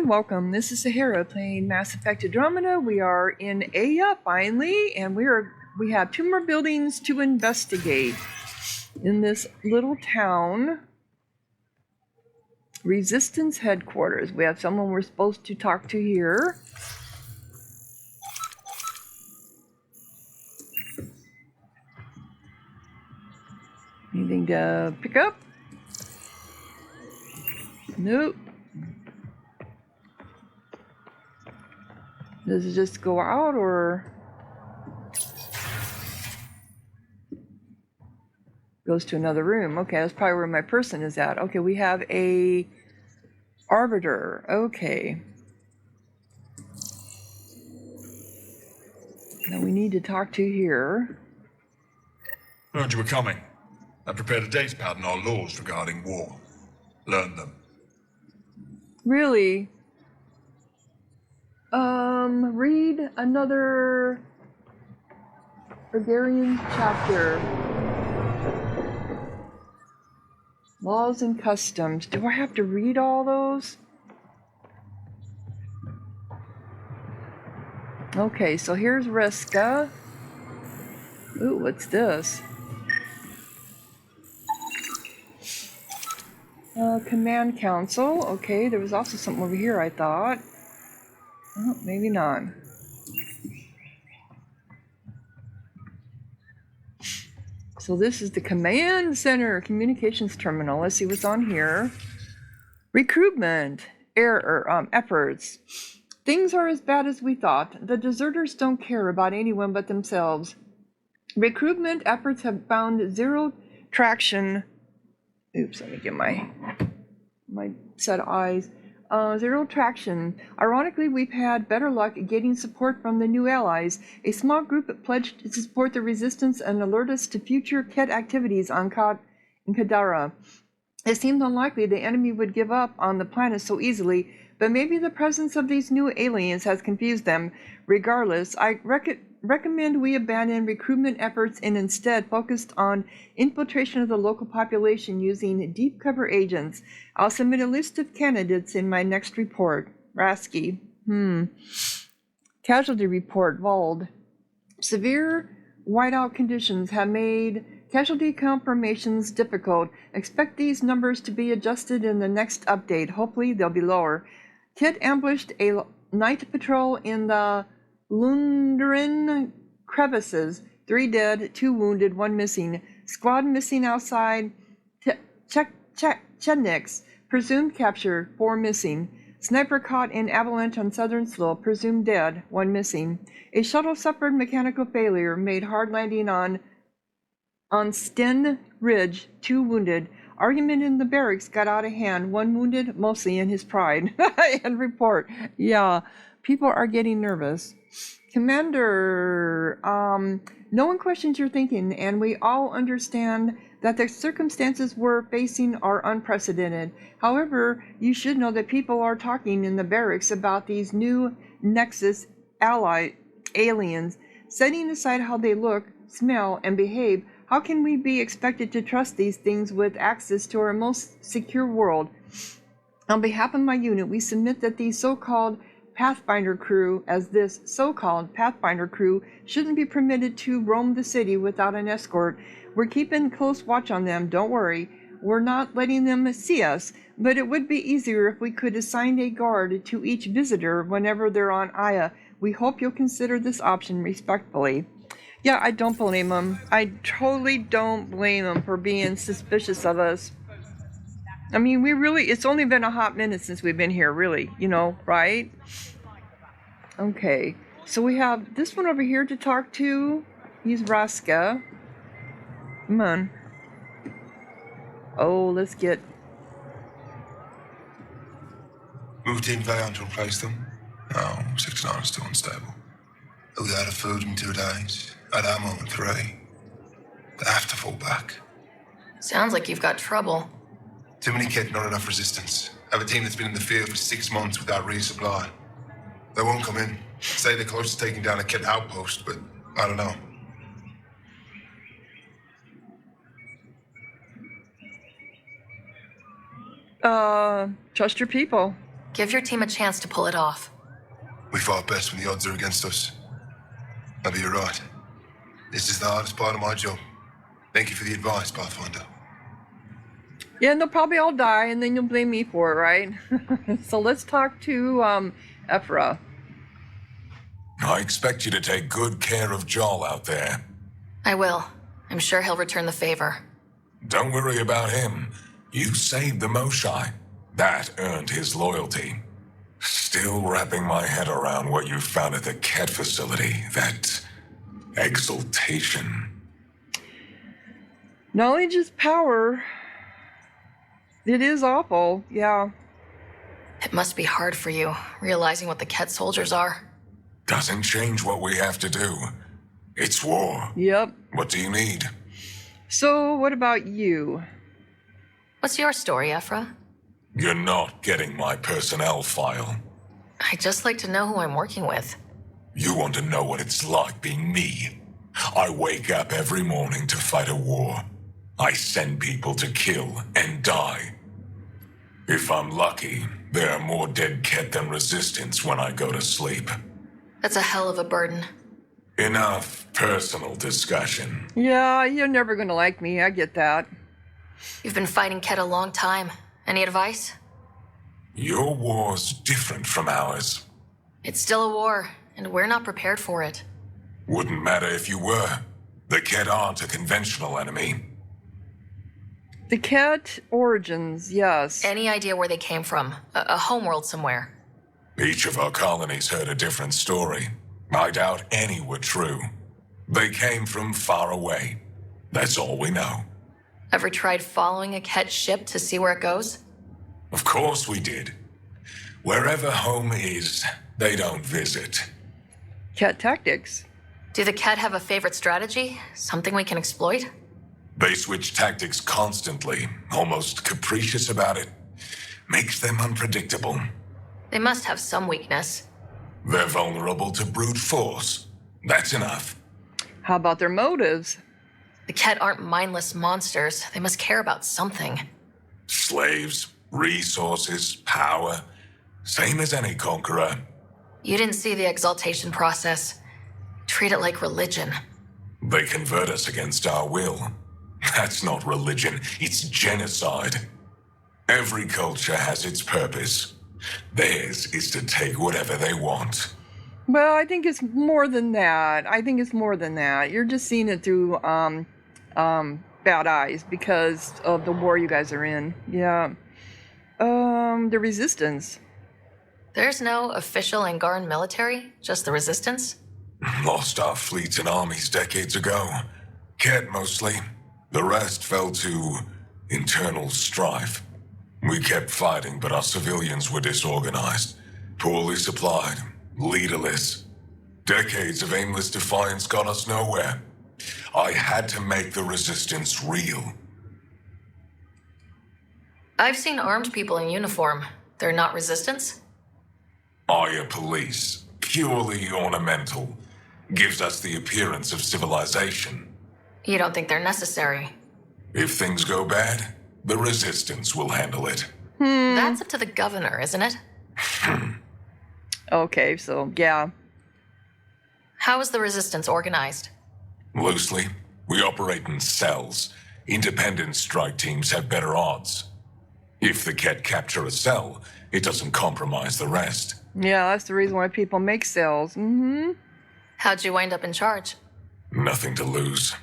welcome. This is Sahara playing Mass Effect Andromeda. We are in Aya finally, and we have 2 more buildings to investigate in this little town. Resistance headquarters. We have someone we're supposed to talk to here. Anything to pick up? Nope. Does it just go out or goes to another room? Okay, that's probably where my person is at. Okay, we have a arbiter. Okay. Now we need to talk to here. Heard you were coming. I prepared a data pad on our laws regarding war. Learn them. Really? Read another Bulgarian chapter. Laws and customs. Do I have to read all those? Okay, so here's Reska. Ooh, what's this? Command Council. Okay, there was also something over here, I thought. Oh, maybe not. So this is the Command Center Communications Terminal. Let's see what's on here. Recruitment efforts. Things are as bad as we thought. The deserters don't care about anyone but themselves. Recruitment efforts have found zero traction. Oops, let me get my set of eyes. Zero traction. Ironically, we've had better luck getting support from the new allies. A small group pledged to support the resistance and alert us to future KET activities on Kadara. It seemed unlikely the enemy would give up on the planet so easily, but maybe the presence of these new aliens has confused them. Regardless, I recommend we abandon recruitment efforts and instead focused on infiltration of the local population using deep cover agents. I'll submit a list of candidates in my next report. Rasky. Casualty report, Vald. Severe whiteout conditions have made casualty confirmations difficult. Expect these numbers to be adjusted in the next update. Hopefully they'll be lower. KIT ambushed a night patrol in the Lundarin crevices. 3 dead, 2 wounded, 1 missing. Squad missing outside Chechniks. Presumed capture, 4 missing. Sniper caught in avalanche on southern slope. Presumed dead, 1 missing. A shuttle suffered mechanical failure. Made hard landing on Sten Ridge. 2 wounded. Argument in the barracks got out of hand. 1 wounded, mostly in his pride. End report. Yeah, people are getting nervous. Commander, no one questions your thinking, and we all understand that the circumstances we're facing are unprecedented. However, you should know that people are talking in the barracks about these new Nexus aliens. Setting aside how they look, smell, and behave, how can we be expected to trust these things with access to our most secure world? On behalf of my unit, we submit that these so-called Pathfinder crew, shouldn't be permitted to roam the city without an escort. We're keeping close watch on them, don't worry. We're not letting them see us, but it would be easier if we could assign a guard to each visitor whenever they're on Aya. We hope you'll consider this option respectfully. Yeah, I don't blame them. I totally don't blame them for being suspicious of us. I mean, it's only been a hot minute since we've been here, really, right? Okay, so we have this one over here to talk to. He's Raska. Come on. Oh, let's get... Moved Team Vayon to replace them? No, 6-9 is still unstable. They'll be out of food in 2 days. At ammo in 3. They have to fall back. Sounds like you've got trouble. Too many kit, not enough resistance. Have a team that's been in the field for 6 months without resupply. They won't come in. Say they're close to taking down a kit outpost, but I don't know. Trust your people. Give your team a chance to pull it off. We fight best when the odds are against us. Maybe you're right. This is the hardest part of my job. Thank you for the advice, Pathfinder. Yeah, and they'll probably all die, and then you'll blame me for it, right? So let's talk to Ephra. I expect you to take good care of Joel out there. I will. I'm sure he'll return the favor. Don't worry about him. You saved the Moshai. That earned his loyalty. Still wrapping my head around what you found at the Ket facility. That exaltation. Knowledge is power. It is awful, yeah. It must be hard for you, realizing what the Ket soldiers are. Doesn't change what we have to do. It's war. Yep. What do you need? So, what about you? What's your story, Ephra? You're not getting my personnel file. I'd just like to know who I'm working with. You want to know what it's like being me? I wake up every morning to fight a war. I send people to kill and die. If I'm lucky, there are more dead Ket than resistance when I go to sleep. That's a hell of a burden. Enough personal discussion. Yeah, you're never gonna like me, I get that. You've been fighting Ket a long time. Any advice? Your war's different from ours. It's still a war, and we're not prepared for it. Wouldn't matter if you were. The Ket aren't a conventional enemy. The Ket origins, yes. Any idea where they came from? A homeworld somewhere. Each of our colonies heard a different story. I doubt any were true. They came from far away. That's all we know. Ever tried following a Ket ship to see where it goes? Of course we did. Wherever home is, they don't visit. Ket tactics. Do the Ket have a favorite strategy? Something we can exploit? They switch tactics constantly, almost capricious about it. Makes them unpredictable. They must have some weakness. They're vulnerable to brute force. That's enough. How about their motives? The Ket aren't mindless monsters. They must care about something. Slaves, resources, power. Same as any conqueror. You didn't see the exaltation process. Treat it like religion. They convert us against our will. That's not religion, it's genocide. Every culture has its purpose. Theirs is to take whatever they want. Well, I think it's more than that. You're just seeing it through bad eyes because of the war you guys are in. Yeah. The resistance. There's no official Angaran military, just the resistance? Lost our fleets and armies decades ago. Ket mostly. The rest fell to internal strife. We kept fighting, but our civilians were disorganized, poorly supplied, leaderless. Decades of aimless defiance got us nowhere. I had to make the resistance real. I've seen armed people in uniform. They're not resistance? Aya police, purely ornamental, gives us the appearance of civilization. You don't think they're necessary? If things go bad, the resistance will handle it. That's up to the governor, isn't it? Okay, so yeah. How is the resistance organized? Loosely, we operate in cells. Independent strike teams have better odds. If the Ket capture a cell, it doesn't compromise the rest. Yeah, that's the reason why people make cells. Mm-hmm. How'd you wind up in charge? Nothing to lose.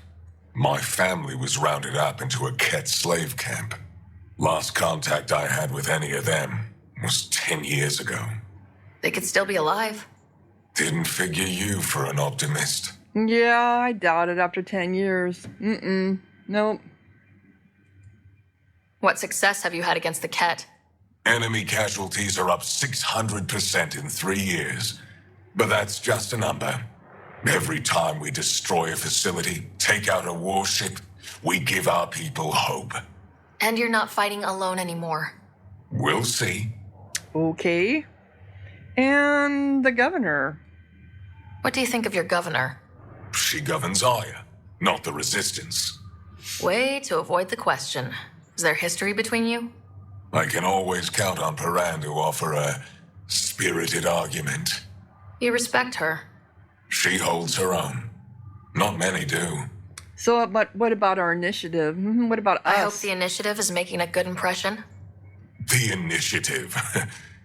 My family was rounded up into a Ket slave camp. Last contact I had with any of them was 10 years ago. They could still be alive. Didn't figure you for an optimist. Yeah, I doubt it after 10 years. Nope. What success have you had against the Ket? Enemy casualties are up 600% in 3 years. But that's just a number. Every time we destroy a facility, take out a warship, we give our people hope. And you're not fighting alone anymore. We'll see. Okay. And the governor. What do you think of your governor? She governs Aya, not the resistance. Way to avoid the question. Is there history between you? I can always count on Paran to offer a spirited argument. You respect her. She holds her own. Not many do. So, but what about our initiative? What about us? I hope the initiative is making a good impression. The initiative.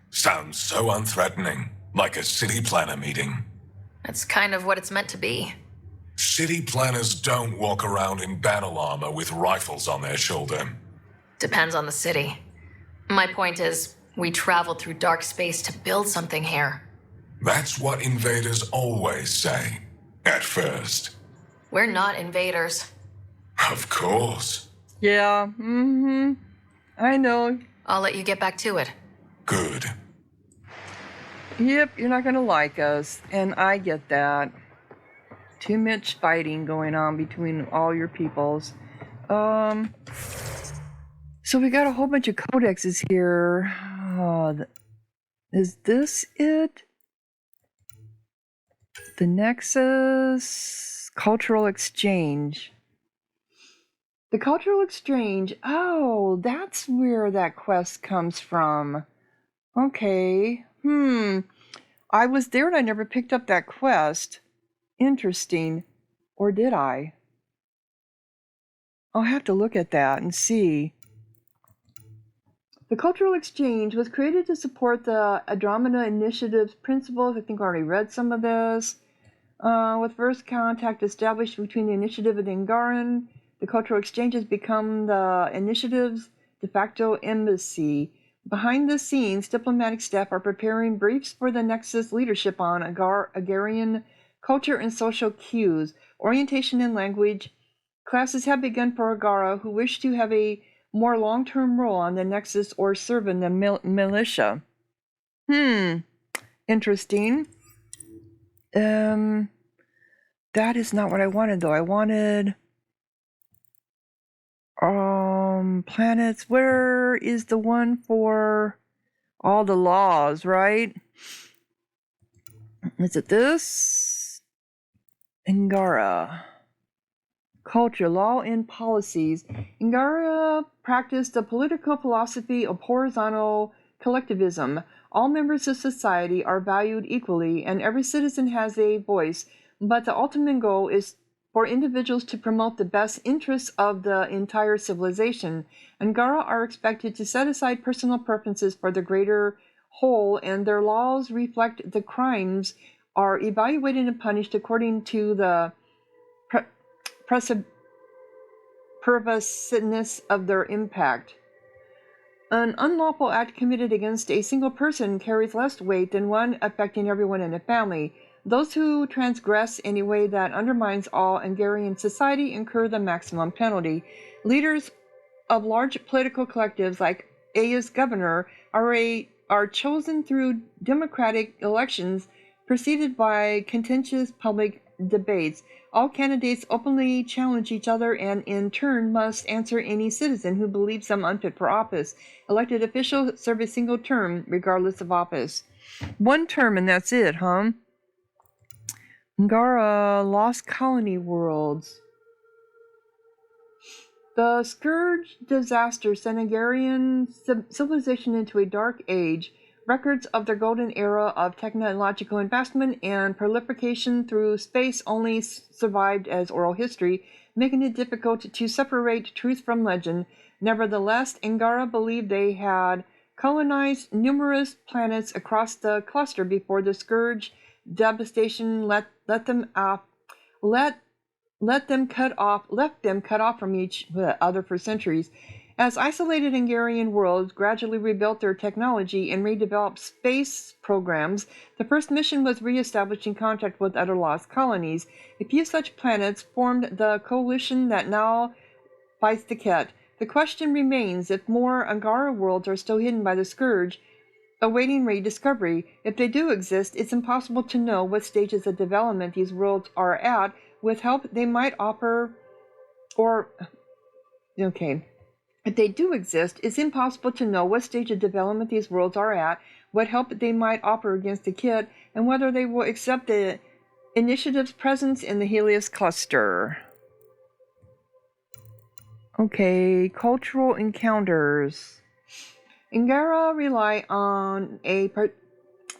Sounds so unthreatening, like a city planner meeting. That's kind of what it's meant to be. City planners don't walk around in battle armor with rifles on their shoulder. Depends on the city. My point is, we traveled through dark space to build something here. That's what invaders always say. At first. We're not invaders. Of course. Yeah, I know. I'll let you get back to it. Good. Yep, you're not gonna like us, and I get that. Too much fighting going on between all your peoples. So we got a whole bunch of codexes here. Is this it? The Nexus Cultural Exchange. The Cultural Exchange. Oh, that's where that quest comes from. Okay. I was there and I never picked up that quest. Interesting. Or did I? I'll have to look at that and see. The Cultural Exchange was created to support the Andromeda Initiative's principles. I think I already read some of this. With first contact established between the Initiative and the Angaran, the Cultural Exchange has become the Initiative's de facto embassy. Behind the scenes, diplomatic staff are preparing briefs for the Nexus leadership on Agarian culture and social cues, orientation and language. Classes have begun for Agara who wish to have a more long-term role on the Nexus or serve in the militia. Interesting. That is not what I wanted, though. I wanted planets. Where is the one for all the laws, right? Is it this? Angara. Culture, law, and policies. Angara practiced a political philosophy of horizontal collectivism. All members of society are valued equally, and every citizen has a voice, but the ultimate goal is for individuals to promote the best interests of the entire civilization. Angara are expected to set aside personal preferences for the greater whole, and their laws reflect the crimes are evaluated and punished according to the pervasiveness of their impact. An unlawful act committed against a single person carries less weight than one affecting everyone in a family. Those who transgress in a way that undermines all Angarian society incur the maximum penalty. Leaders of large political collectives like Aya's governor are chosen through democratic elections preceded by contentious public debates. All candidates openly challenge each other and in turn must answer any citizen who believes them unfit for office. Elected officials serve a single term regardless of office. One term and that's it, huh? Angara Lost Colony Worlds. The Scourge disaster sent Angarian civilization into a dark age. Records of their golden era of technological advancement and proliferation through space only survived as oral history, making it difficult to separate truth from legend. Nevertheless, Angara believed they had colonized numerous planets across the cluster before the Scourge devastation left them cut off from each other for centuries. As isolated Angarian worlds gradually rebuilt their technology and redeveloped space programs, the first mission was re-establishing contact with other lost colonies. A few such planets formed the coalition that now fights the Ket. The question remains if more Angara worlds are still hidden by the Scourge, awaiting rediscovery. If they do exist, it's impossible to know what stages of development these worlds are at. With help they might offer, If they do exist, it's impossible to know what stage of development these worlds are at, what help they might offer against the Kit, and whether they will accept the Initiative's presence in the Helios cluster. Okay, cultural encounters. Angara rely on a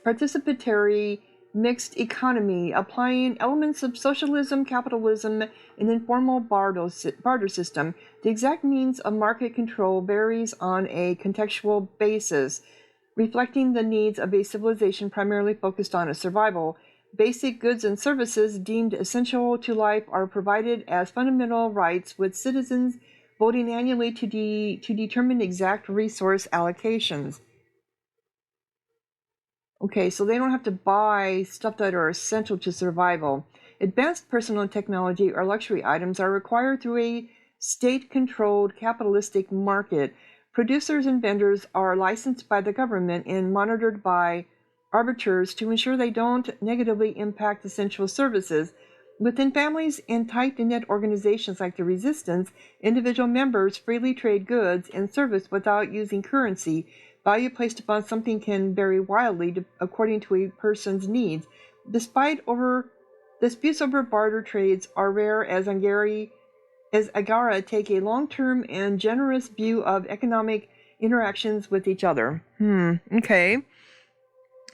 participatory mixed economy, applying elements of socialism, capitalism, and informal barter system. The exact means of market control varies on a contextual basis, reflecting the needs of a civilization primarily focused on its survival. Basic goods and services deemed essential to life are provided as fundamental rights, with citizens voting annually to determine exact resource allocations. Okay, so they don't have to buy stuff that are essential to survival. Advanced personal technology or luxury items are required through a state-controlled capitalistic market. Producers and vendors are licensed by the government and monitored by arbiters to ensure they don't negatively impact essential services. Within families and tight-knit organizations like the Resistance, individual members freely trade goods and service without using currency. Value placed upon something can vary wildly according to a person's needs. Disputes over barter trades are rare, as Agara take a long-term and generous view of economic interactions with each other. Okay.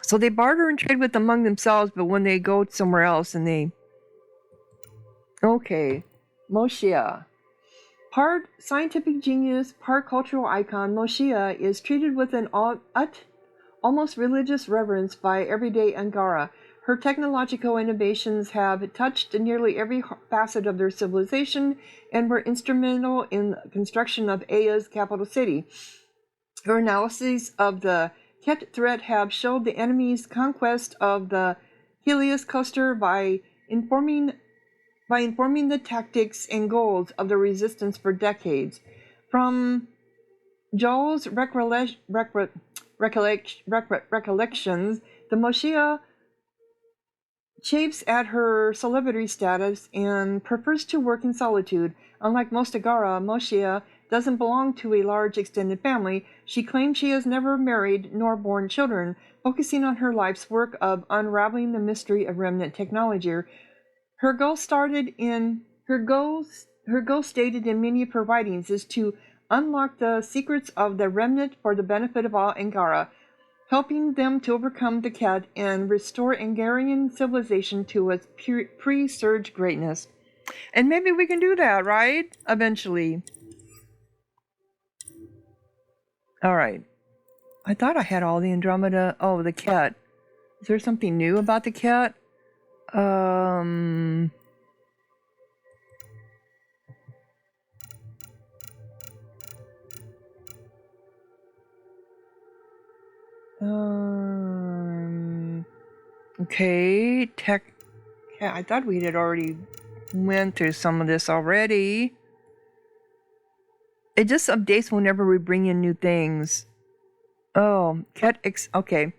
So they barter and trade with among themselves, but when they go somewhere else and they... Okay. Moshia. Part scientific genius, part cultural icon, Moshia is treated with an almost religious reverence by everyday Angara. Her technological innovations have touched nearly every facet of their civilization and were instrumental in the construction of Aya's capital city. Her analyses of the Ket threat have showed the enemy's conquest of the Helios cluster by informing the tactics and goals of the Resistance for decades. From Joel's recollections, the Moshia chafes at her celebrity status and prefers to work in solitude. Unlike most Agara, Moshia doesn't belong to a large extended family. She claims she has never married nor borne children, focusing on her life's work of unraveling the mystery of remnant technology. Her goal stated in many of her writings is to unlock the secrets of the remnant for the benefit of all Angara, helping them to overcome the Ket and restore Angarian civilization to its pre-surge greatness. And maybe we can do that, right? Eventually. Alright. I thought I had all the Andromeda... Oh, the Ket. Is there something new about the Ket? Okay, tech. Yeah, I thought we had already went through some of this already. It just updates whenever we bring in new things. Oh, okay.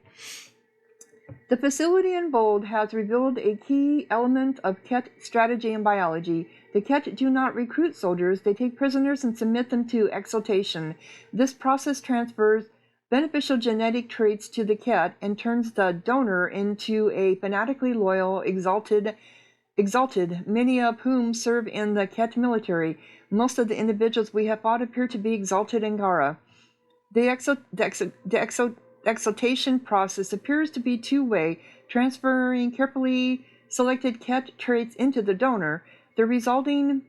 The facility in bold has revealed a key element of Ket strategy and biology. The Ket do not recruit soldiers, they take prisoners and submit them to exaltation. This process transfers beneficial genetic traits to the Ket and turns the donor into a fanatically loyal, exalted, many of whom serve in the Ket military. Most of the individuals we have fought appear to be exalted Angara. The exaltation process appears to be two-way, transferring carefully selected Ket traits into the donor. The resulting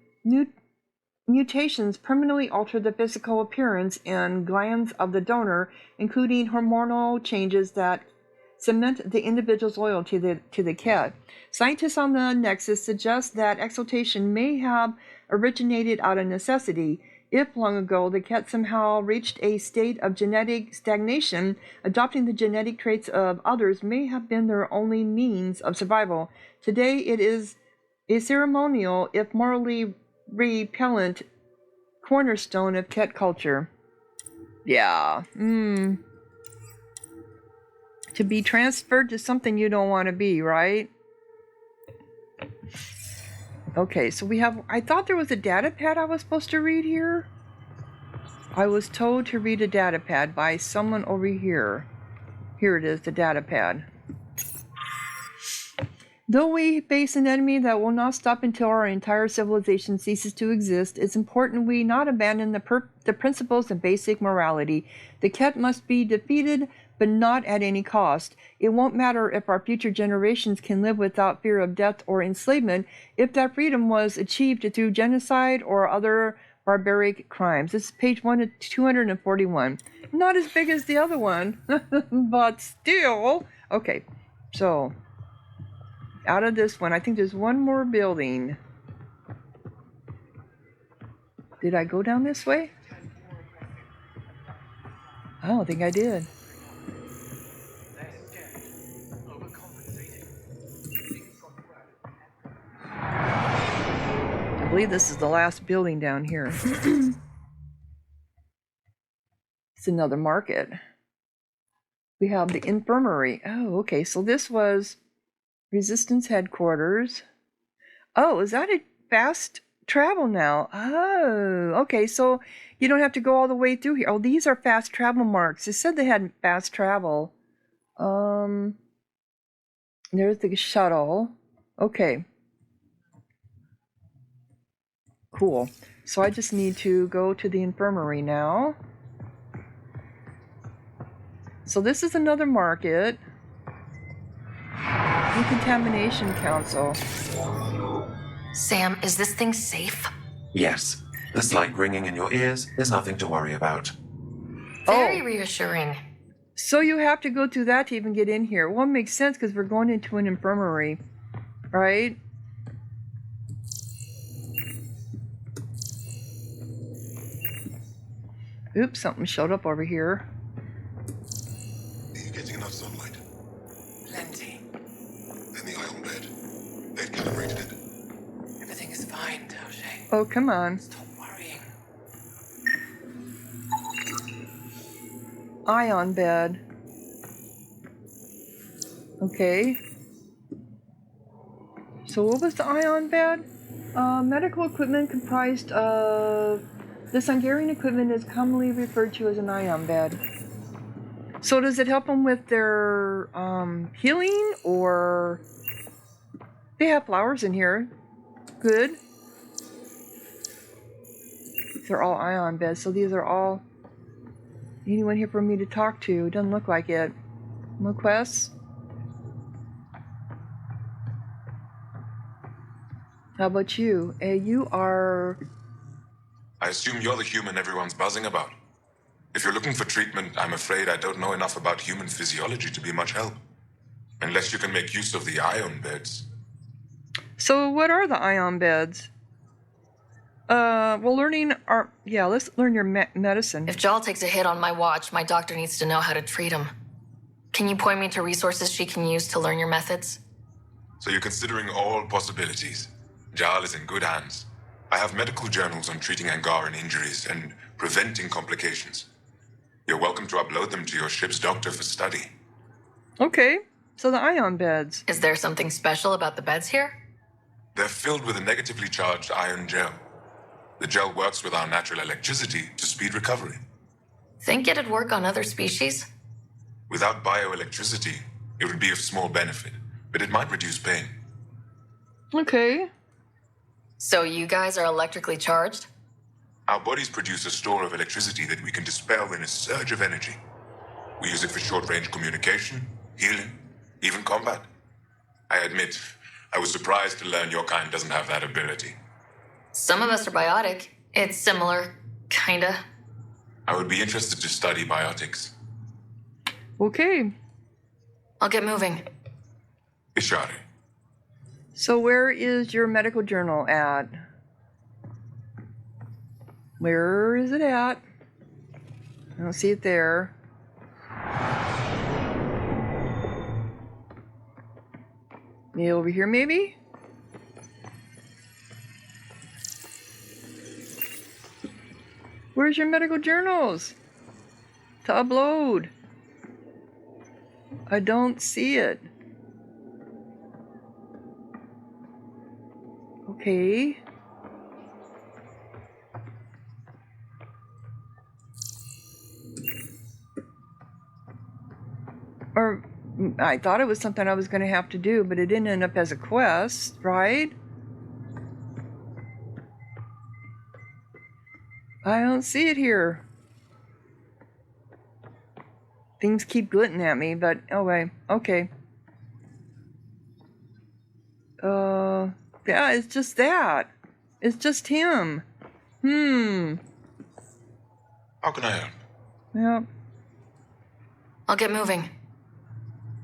mutations permanently alter the physical appearance and glands of the donor, including hormonal changes that cement the individual's loyalty to the Ket. Scientists on the Nexus suggest that exaltation may have originated out of necessity. If long ago the Ket somehow reached a state of genetic stagnation, adopting the genetic traits of others may have been their only means of survival. Today it is a ceremonial, if morally repellent, cornerstone of Ket culture. Yeah. To be transferred to something you don't want to be, right? Okay, so we have... I thought there was a data pad I was supposed to read here. I was told to read a data pad by someone over here. Here it is, the data pad. Though we face an enemy that will not stop until our entire civilization ceases to exist, it's important we not abandon the principles of basic morality. The Ket must be defeated, but not at any cost. It won't matter if our future generations can live without fear of death or enslavement, if that freedom was achieved through genocide or other barbaric crimes. This is page 241. Not as big as the other one, but still. Okay, so out of this one, I think there's one more building. Did I go down this way? I don't think I did. I believe this is the last building down here. It's another market. We have the infirmary. Oh, okay. So this was Resistance headquarters. Oh, is that a fast travel now? Oh, okay. So you don't have to go all the way through here. Oh, these are fast travel marks. It said they had fast travel. There's the shuttle. Okay. Cool. So I just need to go to the infirmary now. So this is another market. Decontamination Council. Sam, is this thing safe? Yes. The slight ringing in your ears is nothing to worry about. Very reassuring. So you have to go through that to even get in here. Well, it makes sense because we're going into an infirmary, right? Oops, something showed up over here. Are you getting enough sunlight? Plenty. Then the ion bed. They've calibrated it. Everything is fine, Taoshi. Oh, come on. Stop worrying. Ion bed. Okay. So what was the ion bed? Medical equipment comprised of... This Hungarian equipment is commonly referred to as an ion bed. So does it help them with their healing, or... They have flowers in here. Good. These are all ion beds, so these are all... Anyone here for me to talk to? Doesn't look like it. No quests? How about you? You are... I assume you're the human everyone's buzzing about. If you're looking for treatment, I'm afraid I don't know enough about human physiology to be much help. Unless you can make use of the ion beds. So what are the ion beds? Well, learning our... Yeah, let's learn your medicine. If Jal takes a hit on my watch, my doctor needs to know how to treat him. Can you point me to resources she can use to learn your methods? So you're considering all possibilities. Jal is in good hands. I have medical journals on treating Angaran injuries and preventing complications. You're welcome to upload them to your ship's doctor for study. Okay, so the ion beds. Is there something special about the beds here? They're filled with a negatively charged ion gel. The gel works with our natural electricity to speed recovery. Think it'd work on other species? Without bioelectricity, it would be of small benefit, but it might reduce pain. Okay. So you guys are electrically charged? Our bodies produce a store of electricity that we can dispel in a surge of energy. We use it for short-range communication, healing, even combat. I admit, I was surprised to learn your kind doesn't have that ability. Some of us are biotic. It's similar, kinda. I would be interested to study biotics. Okay. I'll get moving. Ishari. So where is your medical journal at? Where is it at? I don't see it there. Maybe over here, maybe? Where's your medical journals? To upload. I don't see it. Okay. Or I thought it was something I was going to have to do, but it didn't end up as a quest, right? I don't see it here. Things keep glinting at me, but oh wait, okay. Yeah, it's just that. It's just him. How can I help? Yeah. I'll get moving.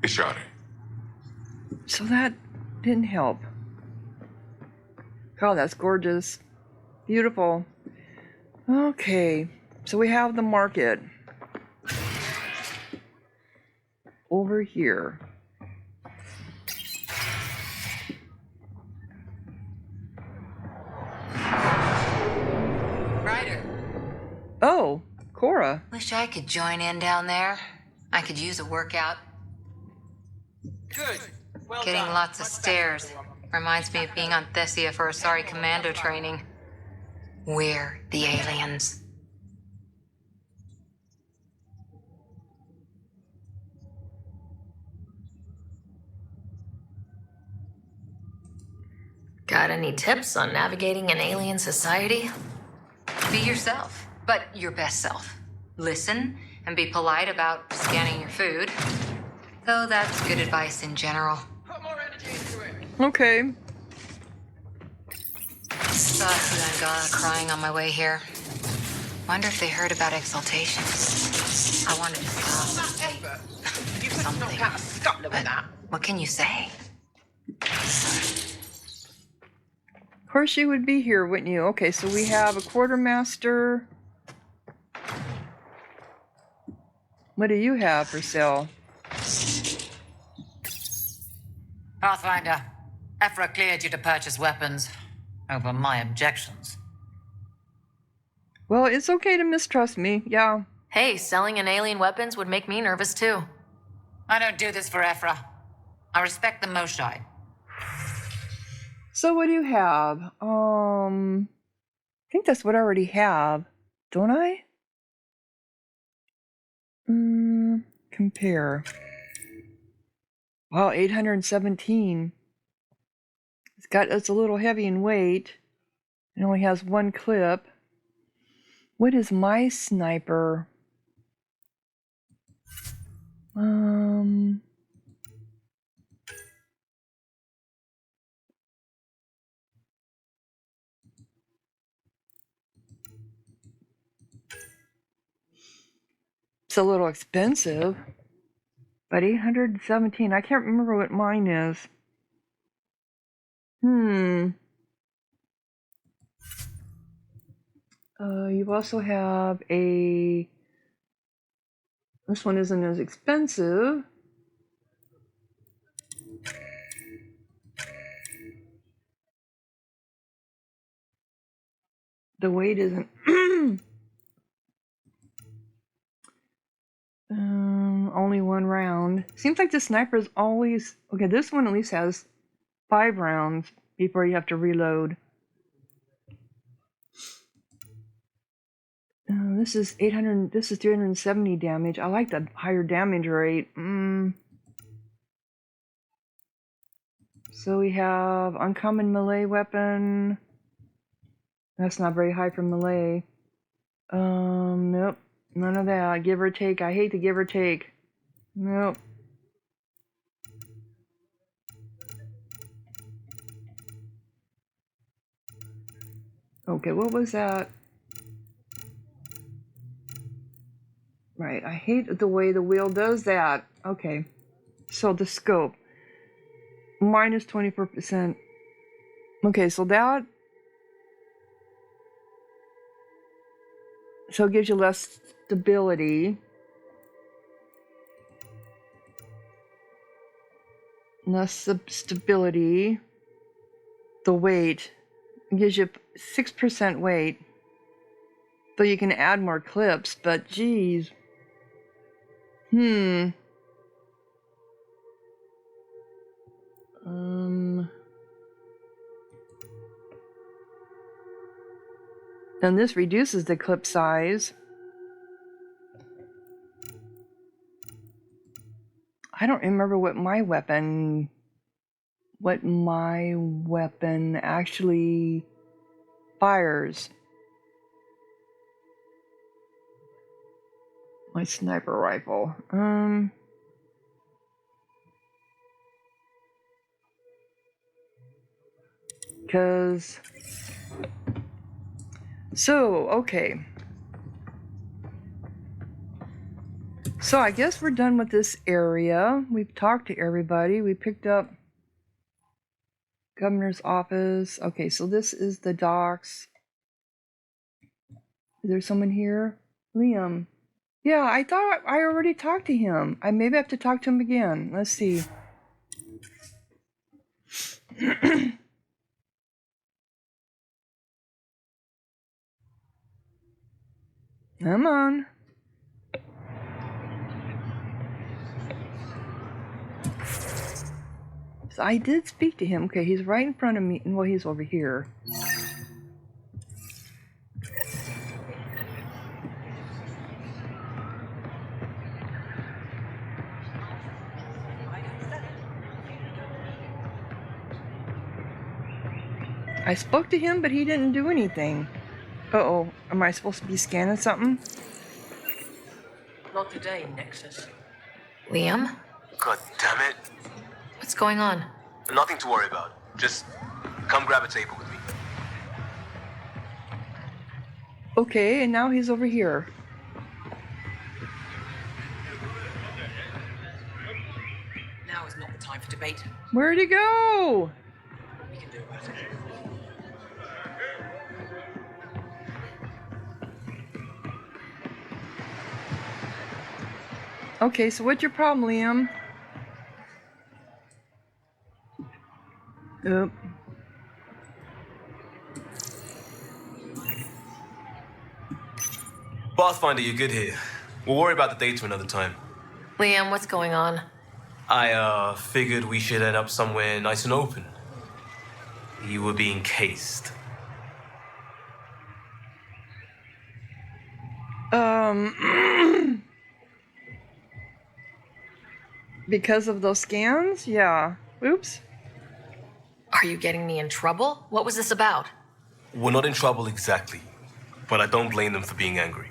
Be shawty. So that didn't help. Oh, that's gorgeous. Beautiful. Okay, so we have the market over here. Ryder, Oh, Cora. Wish I could join in down there. I could use a workout. good. Well Getting done. lots of Much better, stairs. everyone. Reminds me of being on Thessia for Asari commando training. We're the aliens. Got any tips on navigating an alien society? Be yourself, but your best self. Listen and be polite about scanning your food. Though that's good advice in general. Put more energy into it. Okay. Saw Kulangala crying on my way here. Wonder if they heard about exaltation. I wanted to All stop. that effort. You could knock Something. out a scuttler with that. What can you say? Of course you would be here, wouldn't you? Okay, so we have a quartermaster. What do you have for sale? Pathfinder, Ephra cleared you to purchase weapons over my objections. Well, it's okay to mistrust me, yeah. Hey, selling an alien weapons would make me nervous too. I don't do this for Ephra. I respect the Moshai. So what do you have? I think that's what I already have, don't I? Compare. Wow, 817. It's a little heavy in weight. It only has one clip. What is my sniper? It's a little expensive, but 817. I can't remember what mine is. You also have a. This one isn't as expensive. The weight isn't. Only one round. Seems like the sniper is always okay. This one at least has 5 rounds before you have to reload. This is 800. This is 370 damage. I like the higher damage rate. So we have uncommon melee weapon. That's not very high for melee. Nope. None of that. Give or take. I hate the give or take. Nope. Okay, what was that? Right, I hate the way the wheel does that. Okay, so the scope. Minus 24%. Okay, so that. So it gives you less stability. Less stability. The weight. It gives you 6% weight. So you can add more clips, but geez. And this reduces the clip size. I I don't remember what my weapon actually fires. My sniper rifle. Okay. So I guess we're done with this area. We've talked to everybody. We picked up governor's office. Okay, so this is the docks. Is there someone here? Liam. Yeah, I thought I already talked to him. I maybe have to talk to him again. Let's see. Come on. So I did speak to him. Okay, he's right in front of me. Well, he's over here. I spoke to him, but he didn't do anything. Uh-oh, am I supposed to be scanning something? Not today, Nexus. Liam? God damn it. What's going on? Nothing to worry about. Just come grab a table with me. Okay, and now he's over here. Now is not the time for debate. Where'd he go? We can do about it. Okay, so what's your problem, Liam? Oop. Pathfinder, you're good here. We'll worry about the data another time. Liam, what's going on? I figured we should end up somewhere nice and open. You were being cased. Because of those scans? Yeah. Oops. Are you getting me in trouble? What was this about? We're not in trouble exactly, but I don't blame them for being angry.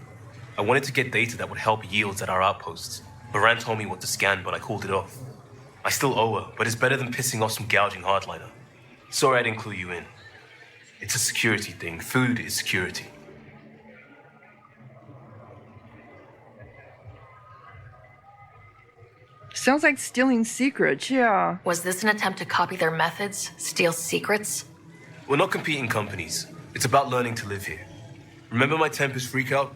I wanted to get data that would help yields at our outposts. Baran told me what to scan, but I called it off. I still owe her, but it's better than pissing off some gouging hardliner. Sorry I didn't clue you in. It's a security thing. Food is security. Sounds like stealing secrets, yeah. Was this an attempt to copy their methods? Steal secrets? We're not competing companies. It's about learning to live here. Remember my Tempest freakout?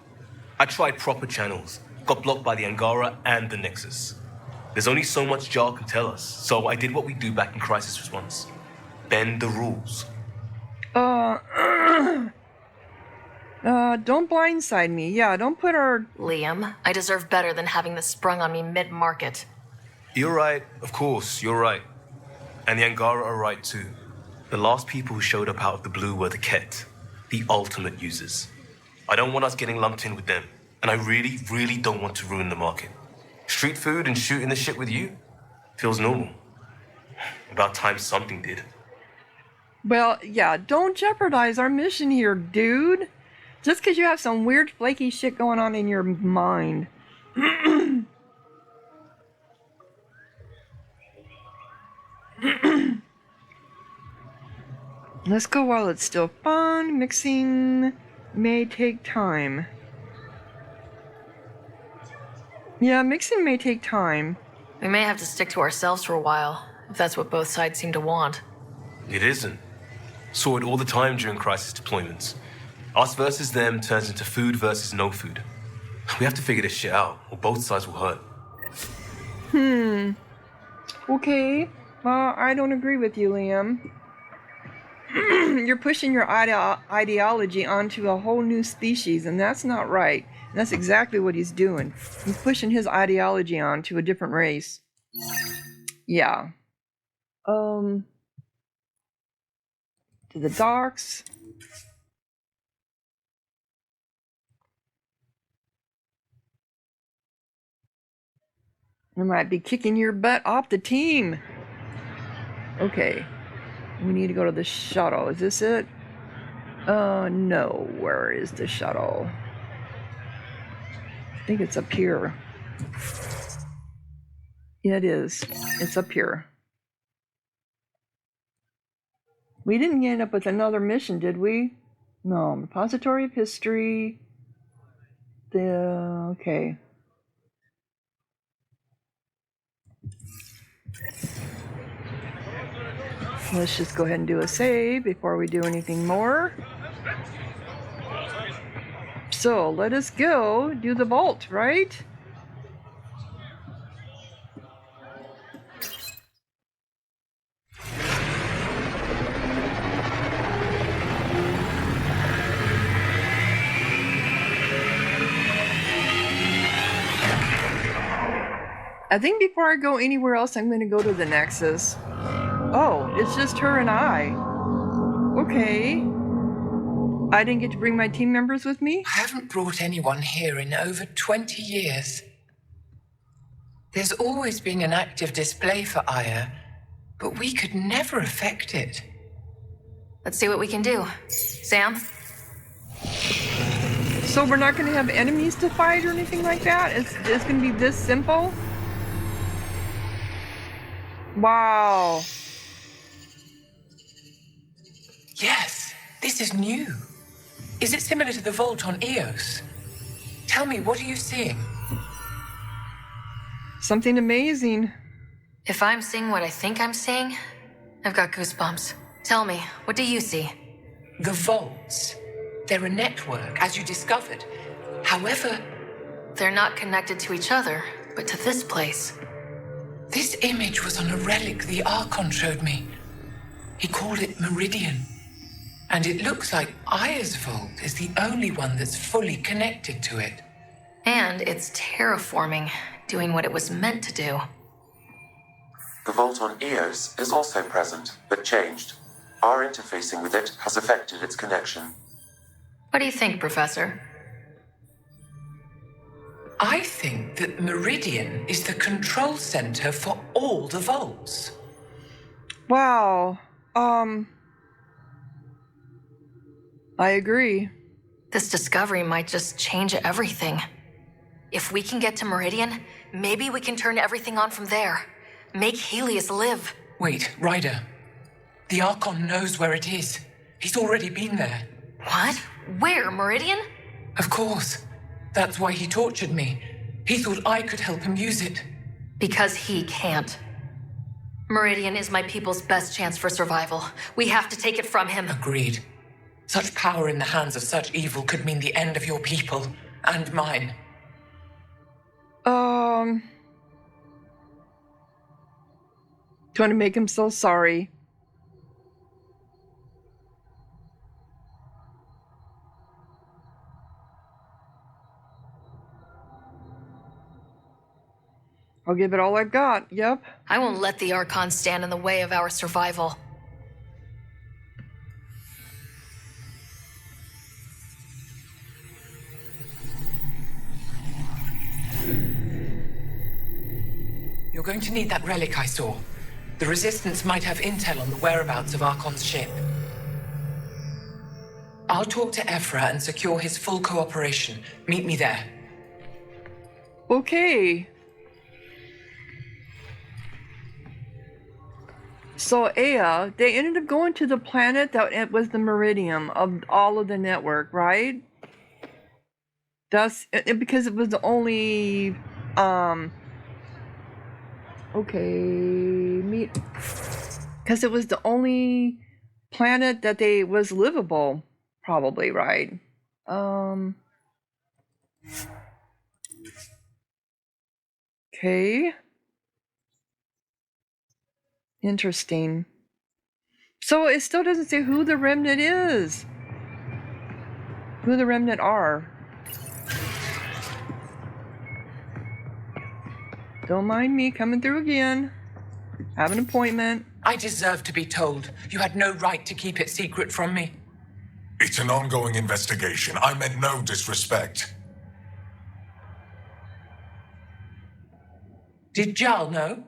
I tried proper channels, got blocked by the Angara and the Nexus. There's only so much Jar can tell us, so I did what we do back in crisis response. Bend the rules. Don't blindside me. Yeah, don't put our... Liam, I deserve better than having this sprung on me mid-market. You're right, of course, you're right. And the Angara are right too. The last people who showed up out of the blue were the Ket, the ultimate users. I don't want us getting lumped in with them, and I really, really don't want to ruin the market. Street food and shooting the shit with you feels normal. About time something did. Well, yeah, don't jeopardize our mission here, dude. Just because you have some weird flaky shit going on in your mind. Let's go while it's still fun. Mixing may take time. Yeah, mixing may take time. We may have to stick to ourselves for a while, if that's what both sides seem to want. It isn't. Saw it all the time during crisis deployments. Us versus them turns into food versus no food. We have to figure this shit out, or both sides will hurt. Okay. I don't agree with you, Liam. You're pushing your ideology onto a whole new species, and that's not right. And that's exactly what he's doing. He's pushing his ideology onto a different race. Yeah. To the docks. I might be kicking your butt off the team. Okay. We need to go to the shuttle. Is this it? No. Where is the shuttle? I think it's up here. Yeah, it is. It's up here. We didn't end up with another mission, did we? No. Repository of History. Okay. Let's just go ahead and do a save before we do anything more. So let us go do the vault, right? I think before I go anywhere else, I'm going to go to the Nexus. Oh, it's just her and I. Okay. I didn't get to bring my team members with me? I haven't brought anyone here in over 20 years. There's always been an active display for Aya, but we could never affect it. Let's see what we can do. Sam? So we're not going to have enemies to fight or anything like that? It's just going to be this simple? Wow. Yes, this is new. Is it similar to the vault on Eos? Tell me, what are you seeing? Something amazing. If I'm seeing what I think I'm seeing, I've got goosebumps. Tell me, what do you see? The vaults. They're a network, as you discovered. However, they're not connected to each other, but to this place. This image was on a relic the Archon showed me. He called it Meridian. And it looks like Aya's vault is the only one that's fully connected to it. And it's terraforming, doing what it was meant to do. The vault on Eos is also present, but changed. Our interfacing with it has affected its connection. What do you think, Professor? I think that Meridian is the control center for all the vaults. Wow. I agree. This discovery might just change everything. If we can get to Meridian, maybe we can turn everything on from there. Make Helios live. Wait, Ryder. The Archon knows where it is. He's already been there. What? Where, Meridian? Of course. That's why he tortured me. He thought I could help him use it. Because he can't. Meridian is my people's best chance for survival. We have to take it from him. Agreed. Such power in the hands of such evil could mean the end of your people, and mine. Do you want to make him so sorry? I'll give it all I've got, yep. I won't let the Archon stand in the way of our survival. You're going to need that relic I saw. The Resistance might have intel on the whereabouts of Archon's ship. I'll talk to Ephra and secure his full cooperation. Meet me there. Okay. So Aya, they ended up going to the planet that it was the Meridian of all of the network, right? That's because it was the only because it was the only planet that they was livable, probably, right? Okay. Interesting. So it still doesn't say who the remnant is. Who the remnant are. Don't mind me coming through again. Have an appointment. I deserve to be told. You had no right to keep it secret from me. It's an ongoing investigation. I meant no disrespect. Did Jal know?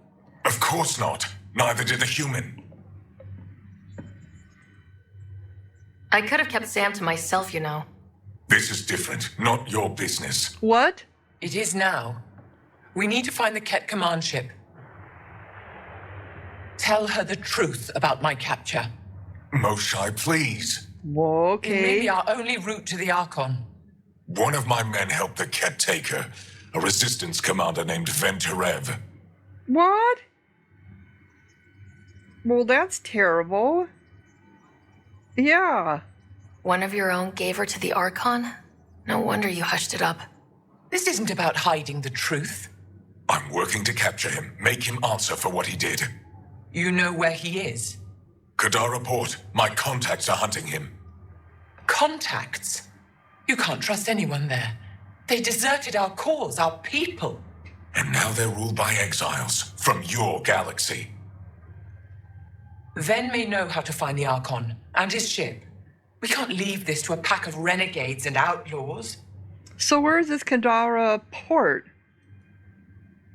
Of course not. Neither did the human. I could have kept Sam to myself, you know. This is different. Not your business. What? It is now. We need to find the Ket command ship. Tell her the truth about my capture. Moshai, please. It may be Okay. our only route to the Archon. One of my men helped the Ket taker, a resistance commander named Venturev. What? Well, that's terrible. Yeah. One of your own gave her to the Archon? No wonder you hushed it up. This isn't about hiding the truth. I'm working to capture him, make him answer for what he did. You know where he is. Kadara Port, my contacts are hunting him. Contacts? You can't trust anyone there. They deserted our cause, our people. And now they're ruled by exiles from your galaxy. Ven may know how to find the Archon and his ship. We can't leave this to a pack of renegades and outlaws. So where is this Kadara port?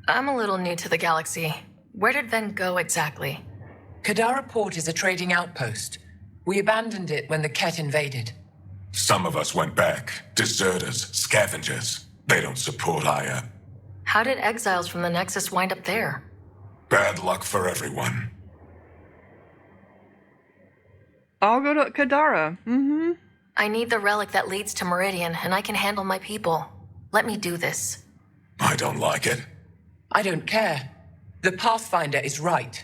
I'm a little new to the galaxy. Where did Ven go exactly? Kadara Port is a trading outpost. We abandoned it when the Ket invaded. Some of us went back. Deserters, scavengers. They don't support Aya. How did exiles from the Nexus wind up there? Bad luck for everyone. I'll go to Kadara. Mm-hmm. I need the relic that leads to Meridian, and I can handle my people. Let me do this. I don't like it. I don't care. The Pathfinder is right.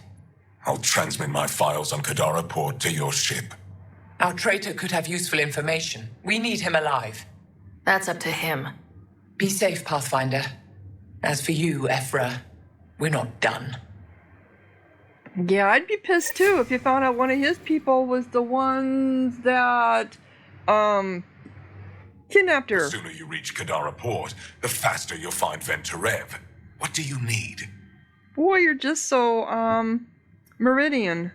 I'll transmit my files on Kadara Port to your ship. Our traitor could have useful information. We need him alive. That's up to him. Be safe, Pathfinder. As for you, Ephra, we're not done. Yeah, I'd be pissed too if you found out one of his people was the ones that, kidnapped her. The sooner you reach Kadara Port, the faster you'll find Venturev. What do you need? Boy, you're just so, Meridian.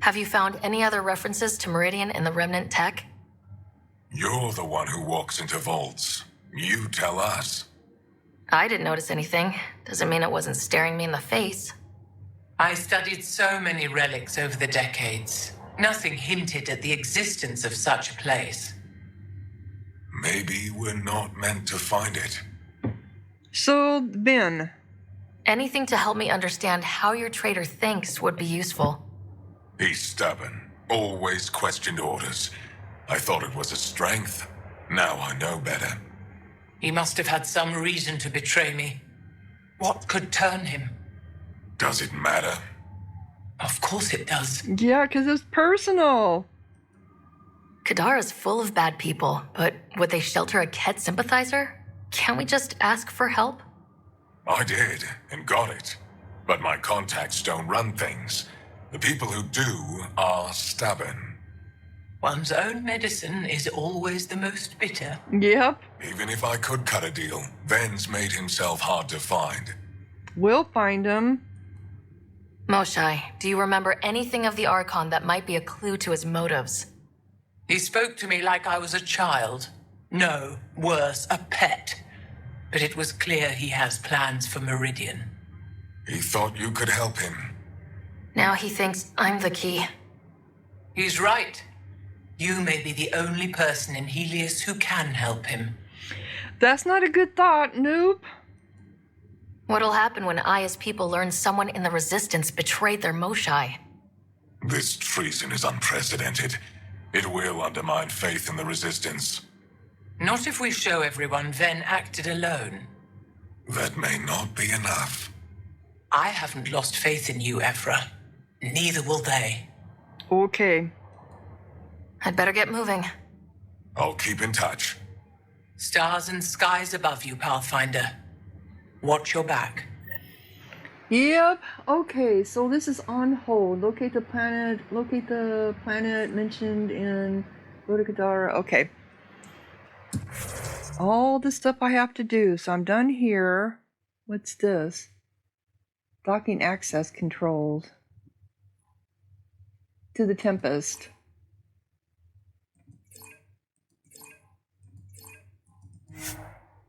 Have you found any other references to Meridian in the Remnant tech? You're the one who walks into vaults. You tell us. I didn't notice anything. Doesn't mean it wasn't staring me in the face. I studied so many relics over the decades. Nothing hinted at the existence of such a place. Maybe we're not meant to find it. So, Ben. Anything to help me understand how your traitor thinks would be useful. He's stubborn. Always questioned orders. I thought it was a strength. Now I know better. He must have had some reason to betray me. What could turn him? Does it matter? Of course it does. Yeah, 'cause it's personal. Kadara's full of bad people, but would they shelter a Ket sympathizer? Can't we just ask for help? I did, and got it. But my contacts don't run things. The people who do are stubborn. One's own medicine is always the most bitter. Yep. Even if I could cut a deal, Ven's made himself hard to find. We'll find him. Moshai, do you remember anything of the Archon that might be a clue to his motives? He spoke to me like I was a child. No, worse, a pet. But it was clear he has plans for Meridian. He thought you could help him. Now he thinks I'm the key. He's right. You may be the only person in Helios who can help him. That's not a good thought, Nope. What'll happen when Aya's people learn someone in the Resistance betrayed their Moshai? This treason is unprecedented. It will undermine faith in the Resistance. Not if we show everyone Ven acted alone. That may not be enough. I haven't lost faith in you, Ephra. Neither will they. Okay. I'd better get moving. I'll keep in touch. Stars and skies above you, Pathfinder. Watch your back. Yep. Okay, so this is on hold. Locate the planet mentioned in go to Kadara. Okay. All the stuff I have to do. So I'm done here. What's this? Docking access controls to the Tempest.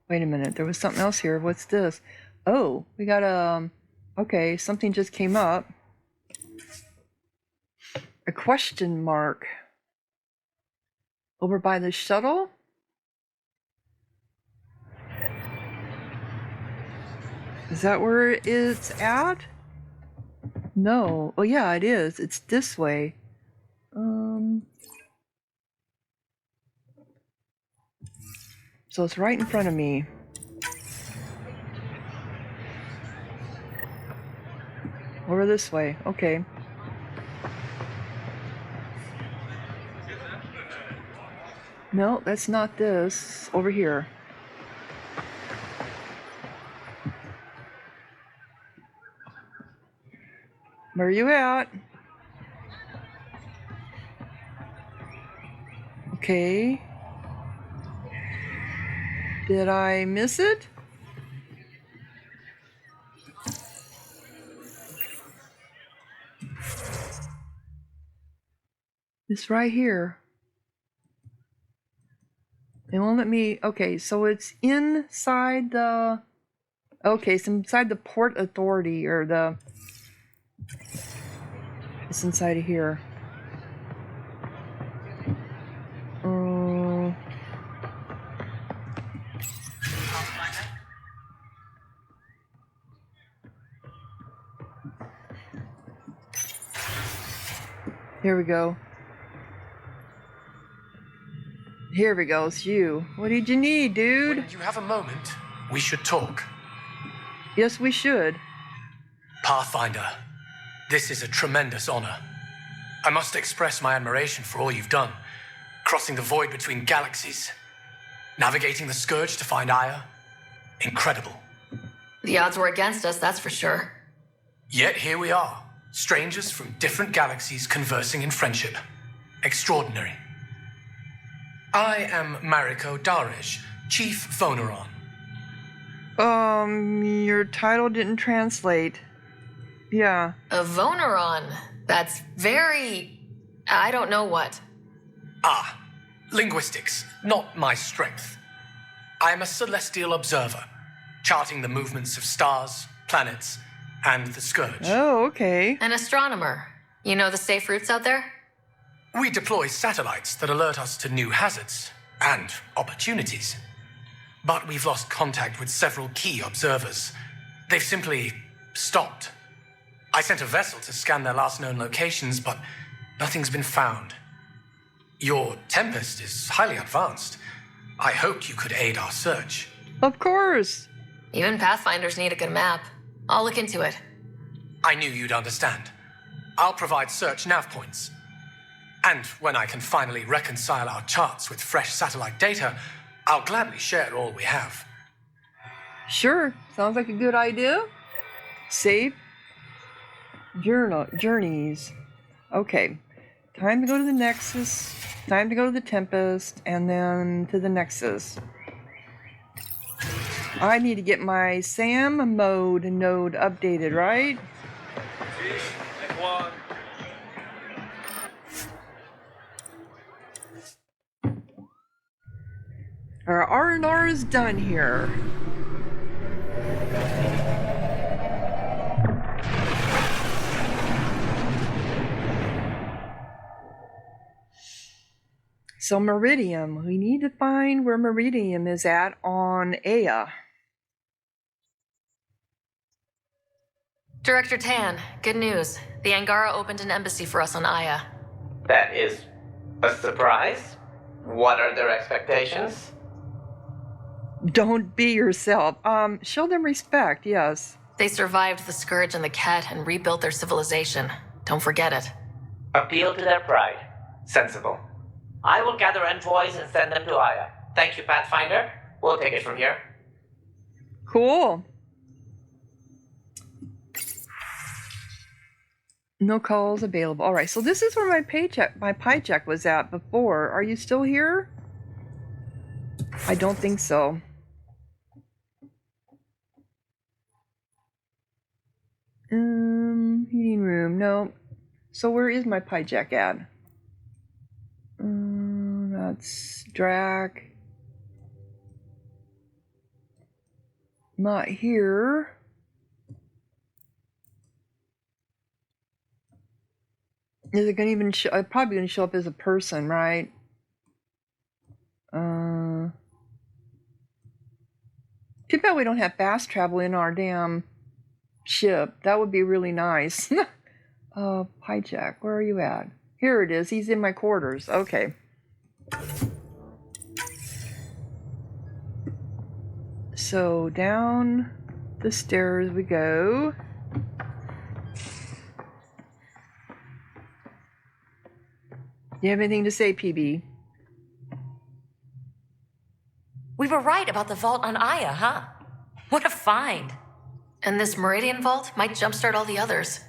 Wait a minute, there was something else here. What's this? Oh, we got a Okay, something just came up. A question mark. Over by the shuttle? Is that where it's at? No. Oh yeah, it is. It's this way. So it's right in front of me. Over this way. Okay. No, that's not this. Over here. Where are you at? Okay. Did I miss it? It's right here. It won't let me. Okay, so it's inside the. Okay, it's inside the Port Authority, or the. It's inside of here. Here we go. Here we go. It's you. What did you need, dude? When you have a moment, we should talk. Yes, we should. Pathfinder, this is a tremendous honor. I must express my admiration for all you've done. Crossing the void between galaxies. Navigating the Scourge to find Aya. Incredible. The odds were against us, that's for sure. Yet here we are. Strangers from different galaxies conversing in friendship. Extraordinary. I am Mariko Darej, Chief Voneron. Your title didn't translate. Yeah. A Voneron. That's very... I don't know what. Ah, linguistics, not my strength. I am a celestial observer, charting the movements of stars, planets, and the Scourge. Oh, okay. An astronomer. You know the safe routes out there? We deploy satellites that alert us to new hazards and opportunities. But we've lost contact with several key observers. They've simply stopped. I sent a vessel to scan their last known locations, but nothing's been found. Your Tempest is highly advanced. I hoped you could aid our search. Of course. Even Pathfinders need a good map. I'll look into it. I knew you'd understand. I'll provide search nav points. And when I can finally reconcile our charts with fresh satellite data, I'll gladly share all we have. Sure. Sounds like a good idea. Save journeys. Okay. Time to go to the Nexus. Time to go to the Tempest. And then to the Nexus. I need to get my SAM mode node updated, right? Our R&R is done here. So Meridian, we need to find where Meridian is at on Aya. Director Tan, good news. The Angara opened an embassy for us on Aya. That is a surprise. What are their expectations? Don't be yourself. Show them respect, yes. They survived the Scourge and the Ket and rebuilt their civilization. Don't forget it. Appeal to their pride. Sensible. I will gather envoys and send them to Aya. Thank you, Pathfinder. We'll take it from here. Cool. No calls available. All right, so this is where my paycheck was at before. Are you still here? I don't think so. Heating room. No. So where is my paycheck at? That's Drac. Not here. Is it gonna even show? Probably gonna show up as a person, right? Too bad we don't have fast travel in our damn ship. That would be really nice. Hijack, where are you at? Here it is. He's in my quarters. Okay. So down the stairs we go. You have anything to say, PB? We were right about the vault on Aya, huh? What a find. And this Meridian vault might jumpstart all the others.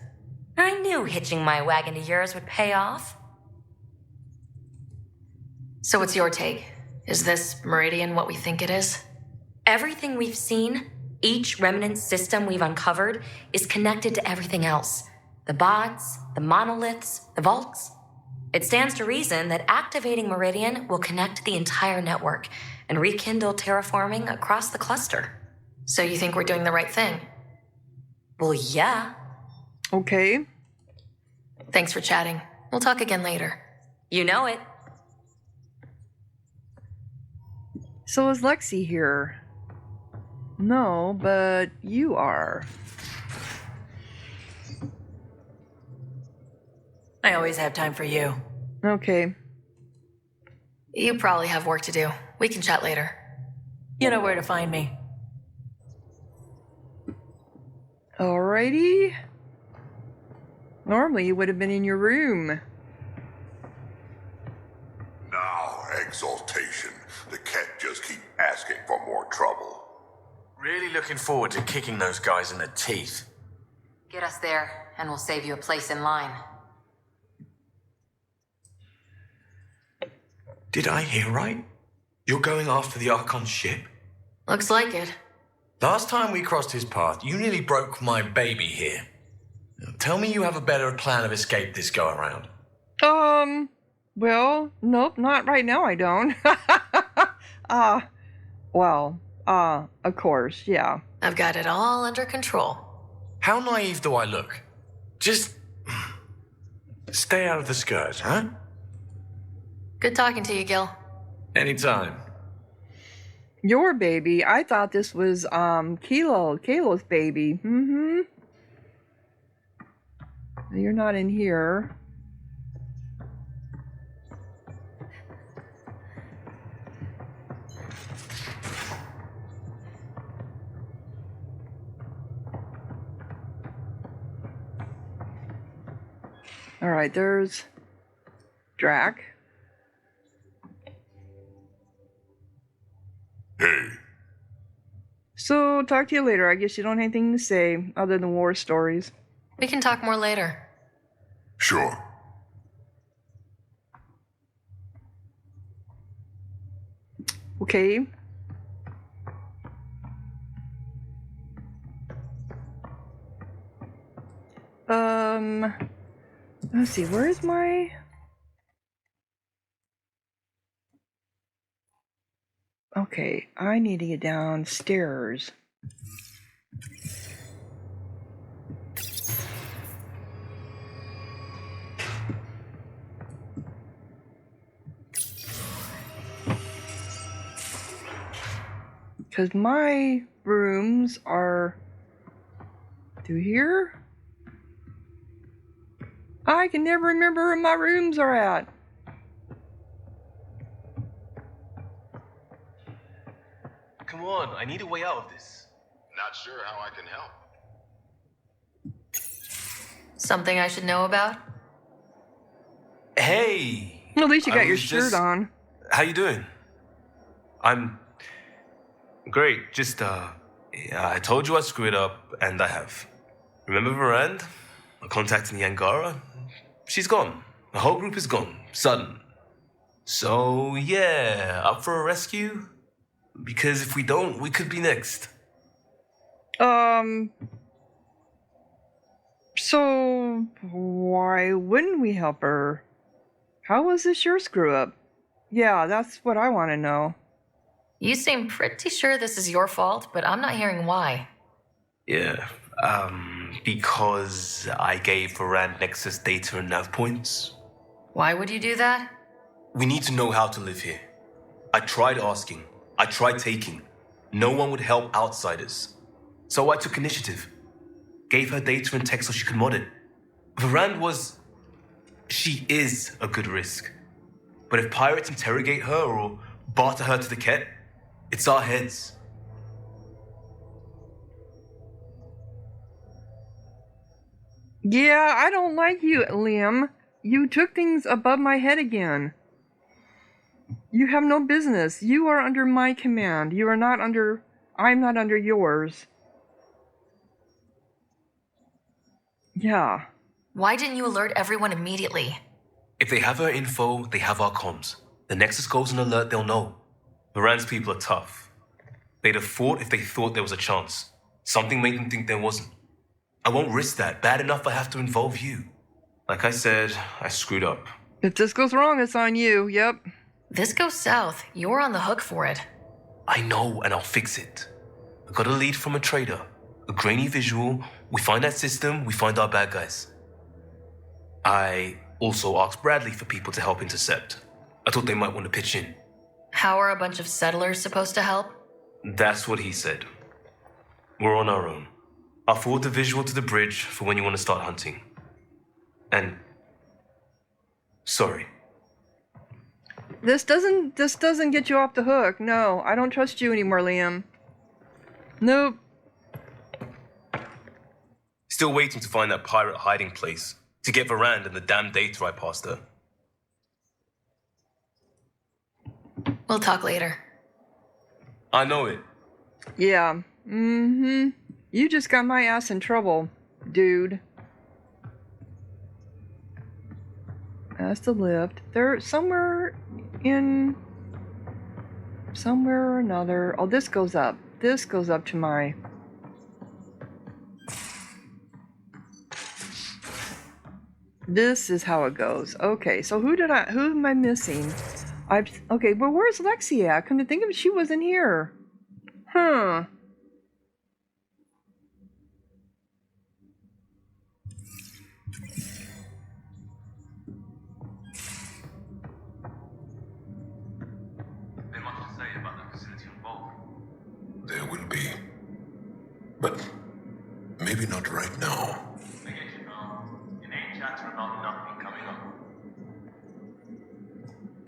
I knew hitching my wagon to yours would pay off. So what's your take? Is this Meridian what we think it is? Everything we've seen, each remnant system we've uncovered, is connected to everything else. The bots, the monoliths, the vaults. It stands to reason that activating Meridian will connect the entire network and rekindle terraforming across the cluster. So you think we're doing the right thing? Well, yeah. Okay. Thanks for chatting. We'll talk again later. You know it. So is Lexi here? No, but you are. I always have time for you. Okay. You probably have work to do. We can chat later. You know where to find me. Alrighty. Normally you would have been in your room. Now, exaltation. The cat just keep asking for more trouble. Really looking forward to kicking those guys in the teeth. Get us there, and we'll save you a place in line. Did I hear right? You're going after the Archon's ship? Looks like it. Last time we crossed his path, you nearly broke my baby here. Now, tell me you have a better plan of escape this go around. Well, nope, not right now I don't. Of course, yeah. I've got it all under control. How naive do I look? Just stay out of the skirt, huh? Good talking to you, Gil. Anytime. Your baby? I thought this was, Kalo's baby. Mm-hmm. You're not in here. Alright, there's Drac. Hey. So, talk to you later. I guess you don't have anything to say other than war stories. We can talk more later. Sure. Okay. Let's see, where's my... Okay, I need to get downstairs. Because my rooms are through here. I can never remember where my rooms are at. Come on, I need a way out of this. Not sure how I can help. Something I should know about? Hey! At least you got I your was shirt just- on. How you doing? I'm great. Just, yeah, I told you I screwed up, and I have. Remember Varand? I'm contacting the Angara. She's gone. The whole group is gone. Sudden. So, yeah, up for a rescue? Because if we don't, we could be next. So why wouldn't we help her? How was this your screw up? Yeah, that's what I want to know. You seem pretty sure this is your fault, but I'm not hearing why. Yeah, Because I gave Varand Nexus data and nav points. Why would you do that? We need to know how to live here. I tried asking. I tried taking. No one would help outsiders. So I took initiative. Gave her data and tech so she could mod it. Varand was... She is a good risk. But if pirates interrogate her or barter her to the Ket, it's our heads. Yeah, I don't like you, Liam. You took things above my head again. You have no business. You are under my command. You are not under... I'm not under yours. Yeah. Why didn't you alert everyone immediately? If they have our info, they have our comms. The Nexus goes on alert, they'll know. Varand's people are tough. They'd have fought if they thought there was a chance. Something made them think there wasn't. I won't risk that. Bad enough I have to involve you. Like I said, I screwed up. If this goes wrong, it's on you. Yep. This goes south. You're on the hook for it. I know, and I'll fix it. I got a lead from a trader. A grainy visual. We find that system, we find our bad guys. I also asked Bradley for people to help intercept. I thought they might want to pitch in. How are a bunch of settlers supposed to help? That's what he said. We're on our own. I'll forward the visual to the bridge for when you want to start hunting. And... sorry. This doesn't get you off the hook. No, I don't trust you anymore, Liam. Nope. Still waiting to find that pirate hiding place. To get Varand and the damn data I passed her. We'll talk later. I know it. Yeah. Mm-hmm. You just got my ass in trouble, dude. That's the lift. They're somewhere or another. Oh, this goes up. This goes up to my... This is how it goes. Okay, so who am I missing? Okay, but where's Lexi at? Come to think of it, she wasn't here. Huh. There's much to say about that facility involved. There will be. But maybe not right now.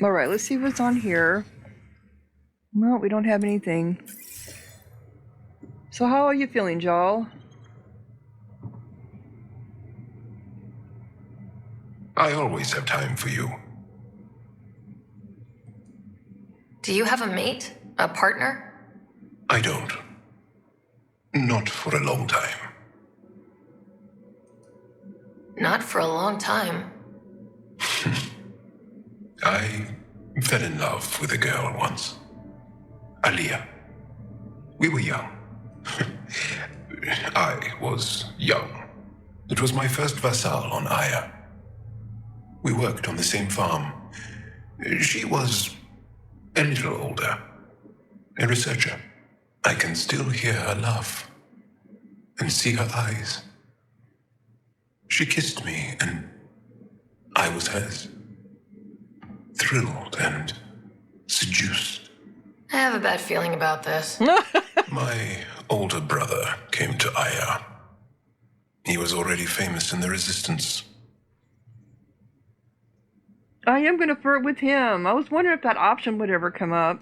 Alright, let's see what's on here. Well, we don't have anything. So how are you feeling, Joel? I always have time for you. Do you have a mate? A partner? I don't. Not for a long time. Not for a long time. I fell in love with a girl once. Aliyah. We were young. I was young. It was my first vassal on Aya. We worked on the same farm. She was a little older. A researcher. I can still hear her laugh and see her eyes. She kissed me and I was hers. Thrilled and seduced. I have a bad feeling about this. My older brother came to Aya. He was already famous in the Resistance. I am going to flirt with him. I was wondering if that option would ever come up.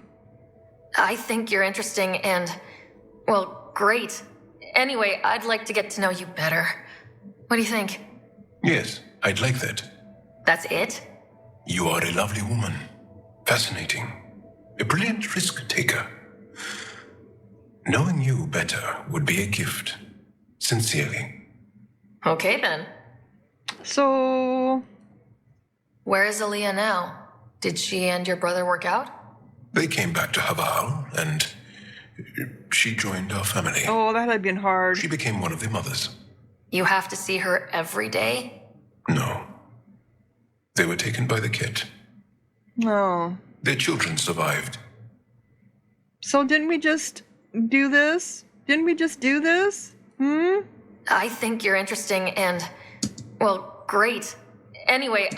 I think you're interesting and, well, great. Anyway, I'd like to get to know you better. What do you think? Yes, I'd like that. That's it? You are a lovely woman. Fascinating. A brilliant risk-taker. Knowing you better would be a gift. Sincerely. Okay, then. So... Where is Aliyah now? Did she and your brother work out? They came back to Haval, and she joined our family. Oh, that had been hard. She became one of the mothers. You have to see her every day? No. They were taken by the Ket. No. Their children survived. So didn't we just do this? I think you're interesting and, well, great. Anyway,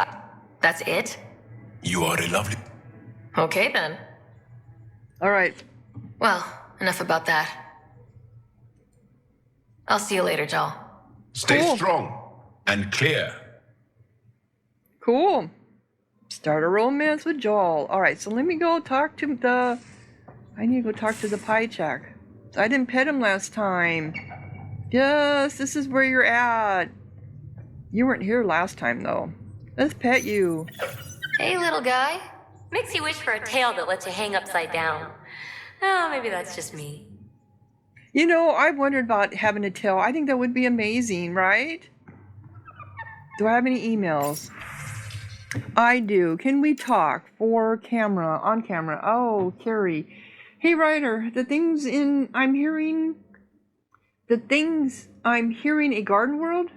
that's it? You are a lovely... Okay, then. All right. Well, enough about that. I'll see you later, Joel. Stay Cool. strong and clear. Cool. Start a romance with Joel. All right, so let me go talk to the... I need to go talk to the pie check. I didn't pet him last time. Yes, this is where you're at. You weren't here last time, though. Let's pet you. Hey, little guy. Makes you wish for a tail that lets you hang upside down. Oh, maybe that's just me. You know, I wondered about having a tail. I think that would be amazing, right? Do I have any emails? I do. Can we talk for camera, on camera? Oh, Carrie. Hey, Ryder, the things I'm hearing a garden world?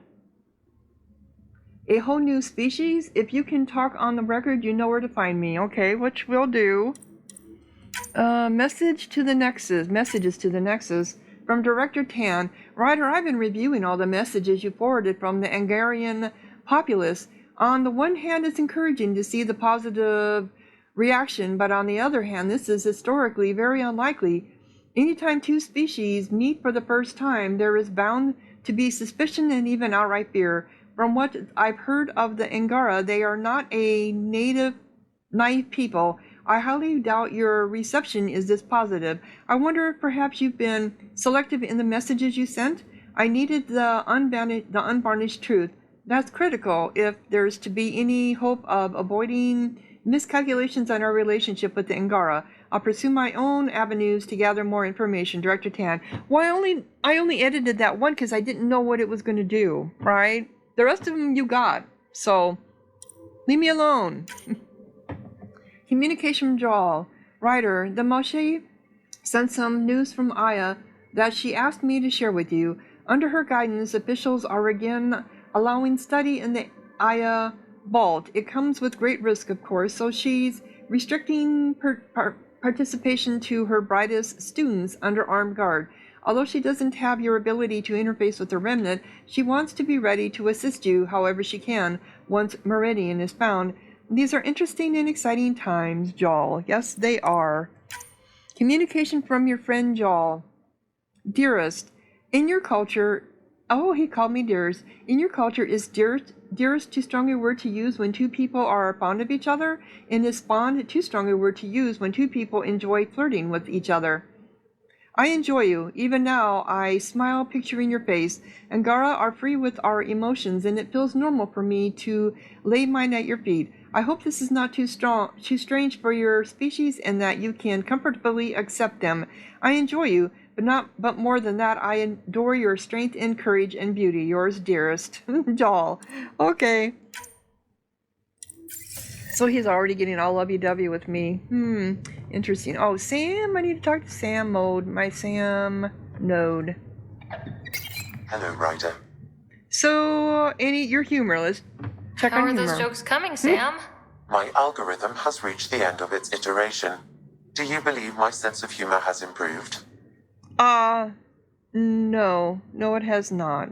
A whole new species? If you can talk on the record, you know where to find me. Okay, which we'll do. Messages to the Nexus from Director Tan. Ryder, I've been reviewing all the messages you forwarded from the Angarian populace. On the one hand, it's encouraging to see the positive reaction, but on the other hand, this is historically very unlikely. Anytime two species meet for the first time, there is bound to be suspicion and even outright fear. From what I've heard of the Angara, they are not a naive people. I highly doubt your reception is this positive. I wonder if perhaps you've been selective in the messages you sent. I needed the unvarnished truth. That's critical if there's to be any hope of avoiding miscalculations on our relationship with the Angara. I'll pursue my own avenues to gather more information. Director Tan. Well, I only edited that one because I didn't know what it was going to do, right? The rest of them you got. So, leave me alone. Communication from Joel. Ryder, the Moshe sent some news from Aya that she asked me to share with you. Under her guidance, officials are again allowing study in the Aya vault. It comes with great risk, of course, so she's restricting participation to her brightest students under armed guard. Although she doesn't have your ability to interface with the remnant, she wants to be ready to assist you however she can once Meridian is found. These are interesting and exciting times, Joel. Yes, they are. Communication from your friend Joel. Dearest, in your culture... Oh, he called me dearest. In your culture, is dearest too strong a word to use when two people are fond of each other? And is fond too strong a word to use when two people enjoy flirting with each other? I enjoy you. Even now, I smile picturing your face. Angara are free with our emotions, and it feels normal for me to lay mine at your feet. I hope this is not too strange for your species, and that you can comfortably accept them. I enjoy you, but more than that, I adore your strength and courage and beauty. Yours, dearest, Joel. Okay. So he's already getting all lovey-dovey with me. Interesting. Oh, Sam, I need to talk to Sam Mode, my Sam node. Hello, Ryder. So, you're humorless. Check How on are humor. those jokes coming, Sam? My algorithm has reached the end of its iteration. Do you believe my sense of humor has improved? No. No, it has not.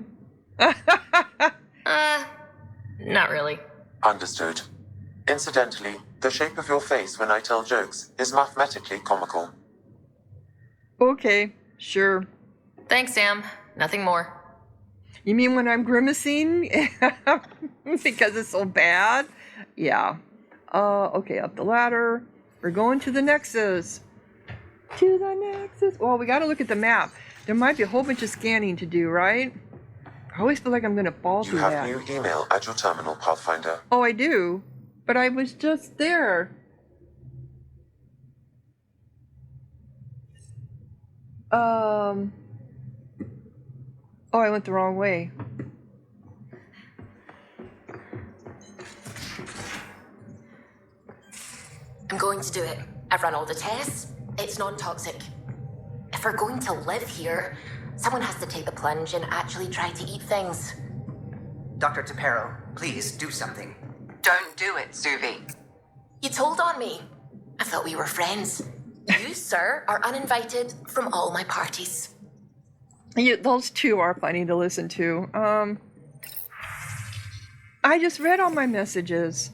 Not really. Understood. Incidentally, the shape of your face when I tell jokes is mathematically comical. Okay, sure. Thanks, Sam. Nothing more. You mean when I'm grimacing? Because it's so bad? Yeah. Okay, up the ladder. We're going to the Nexus. To the Nexus. Well, we gotta look at the map. There might be a whole bunch of scanning to do, right? I always feel like I'm gonna fall You through have that. new email at your terminal, Pathfinder. Oh, I do? But I was just there. Oh, I went the wrong way. I'm going to do it. I've run all the tests. It's non-toxic. If we're going to live here, someone has to take the plunge and actually try to eat things. Dr. Tapero, please do something. Don't do it, Suvi. You told on me. I thought we were friends. You, sir, are uninvited from all my parties. Yeah, those two are funny to listen to. I just read all my messages.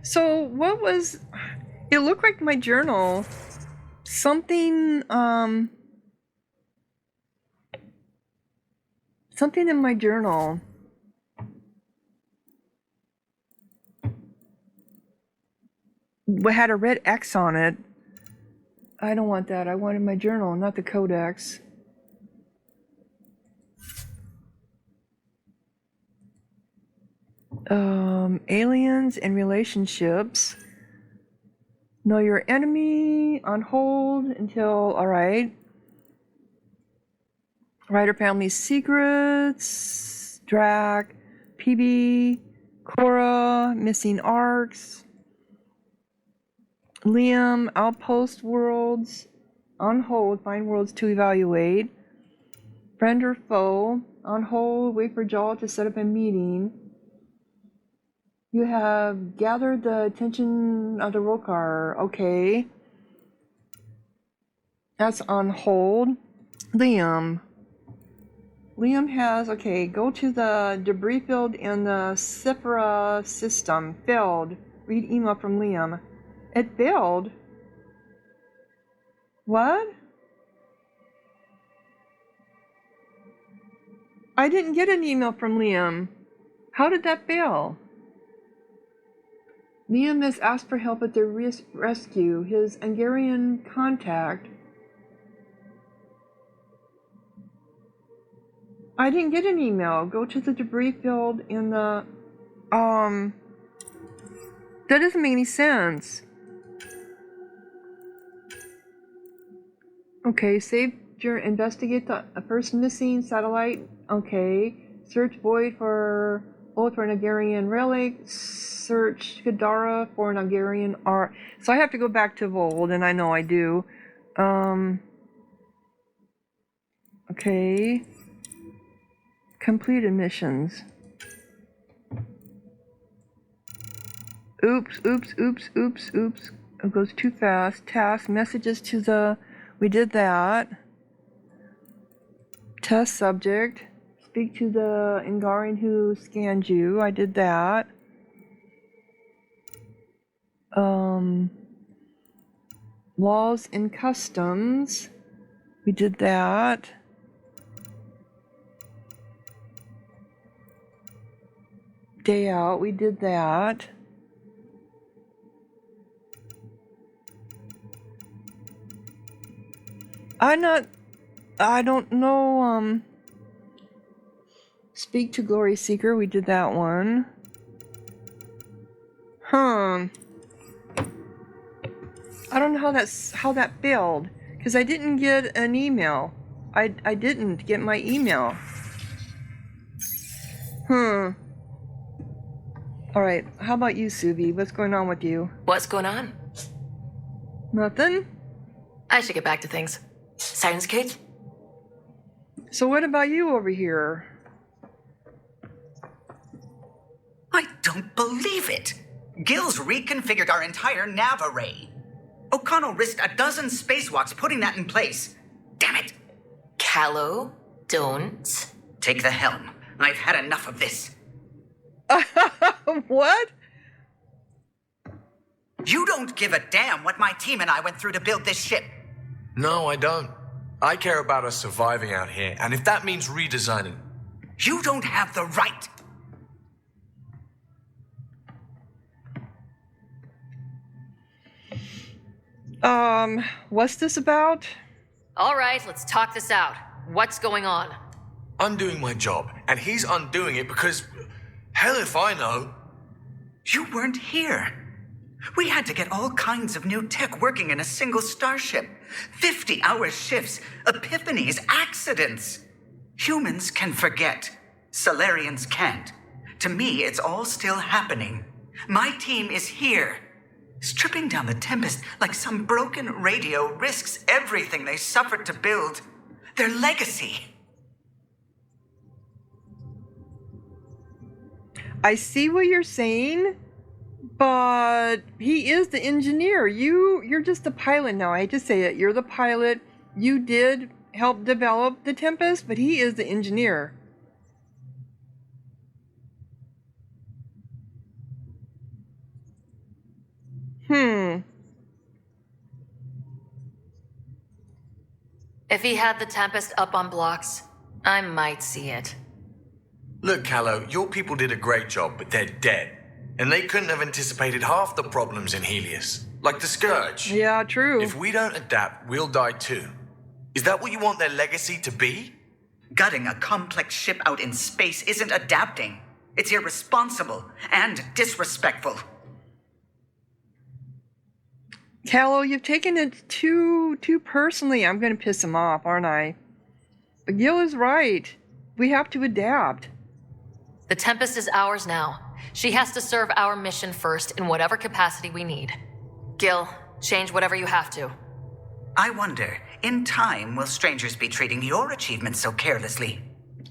So what was... It looked like my journal. Something in my journal. Had a red X on it. I don't want that. I wanted my journal, not the codex. Aliens and relationships. Know your enemy, on hold until, alright. Writer family secrets, Drac, PB, Cora, missing arcs. Liam, outpost worlds, on hold, find worlds to evaluate. Friend or foe, on hold, wait for Jaw to set up a meeting. You have gathered the attention of the Rokar. Okay. That's on hold. Liam has, okay, go to the debris field in the Cyphera system. Failed. Read email from Liam. It failed? What? I didn't get an email from Liam. How did that fail? Liam has asked for help at the rescue. His Hungarian contact. I didn't get an email. Go to the debris field in the... That doesn't make any sense. Okay, investigate the first missing satellite. Okay. Search Void for an Hungarian relic. Search Kadara for an Hungarian art. So I have to go back to Vold, and I know I do. Okay. Completed missions. Oops. It goes too fast. Task, messages to the... We did that. Test subject. Speak to the Ingarian who scanned you. I did that. Laws and customs. We did that. Day out. We did that. I don't know, Speak to Glory Seeker, we did that one. I don't know how that failed, because I didn't get an email. I didn't get my email. Alright, how about you, Suvi? What's going on with you? What's going on? Nothing? I should get back to things. Science Kate? So what about you over here? I don't believe it! Gil's reconfigured our entire nav array. O'Connell risked a dozen spacewalks putting that in place. Damn it! Callow, don't. Take the helm. I've had enough of this. What? You don't give a damn what my team and I went through to build this ship. No, I don't. I care about us surviving out here, and if that means redesigning... You don't have the right. What's this about? All right, let's talk this out. What's going on? I'm doing my job, and he's undoing it because... Hell if I know. You weren't here. We had to get all kinds of new tech working in a single starship. 50-hour shifts, epiphanies, accidents. Humans can forget. Solarians can't. To me, it's all still happening. My team is here. Stripping down the Tempest like some broken radio risks everything they suffered to build. Their legacy. I see what you're saying, but he is the engineer. You're just the pilot now. I hate to say it. You're the pilot. You did helped develop the Tempest, but he is the engineer. If he had the Tempest up on blocks, I might see it. Look, Callow, your people did a great job, but they're dead. And they couldn't have anticipated half the problems in Helios. Like the Scourge. Yeah, true. If we don't adapt, we'll die too. Is that what you want their legacy to be? Gutting a complex ship out in space isn't adapting. It's irresponsible and disrespectful. Callow, you've taken it too personally. I'm going to piss him off, aren't I? But Gil is right. We have to adapt. The Tempest is ours now. She has to serve our mission first in whatever capacity we need. Gil, change whatever you have to. I wonder, in time, will strangers be treating your achievements so carelessly?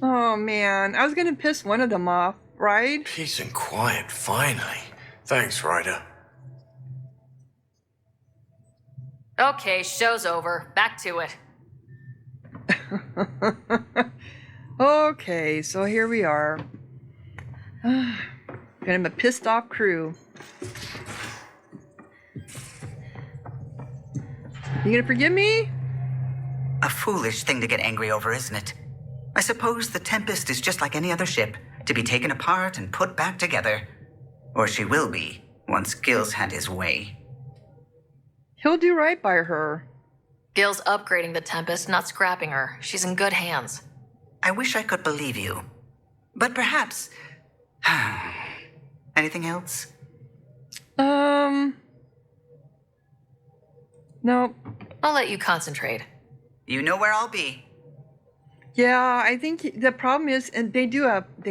Oh, man. I was going to piss one of them off, right? Peace and quiet, finally. Thanks, Ryder. Okay, show's over. Back to it. Okay, so here we are. Gonna have a pissed off crew. You gonna forgive me? A foolish thing to get angry over, isn't it? I suppose the Tempest is just like any other ship, to be taken apart and put back together. Or she will be, once Gil's had his way. He'll do right by her. Gil's upgrading the Tempest, not scrapping her. She's in good hands. I wish I could believe you. But perhaps... Anything else? Nope. I'll let you concentrate. You know where I'll be. Yeah, I think the problem is, and they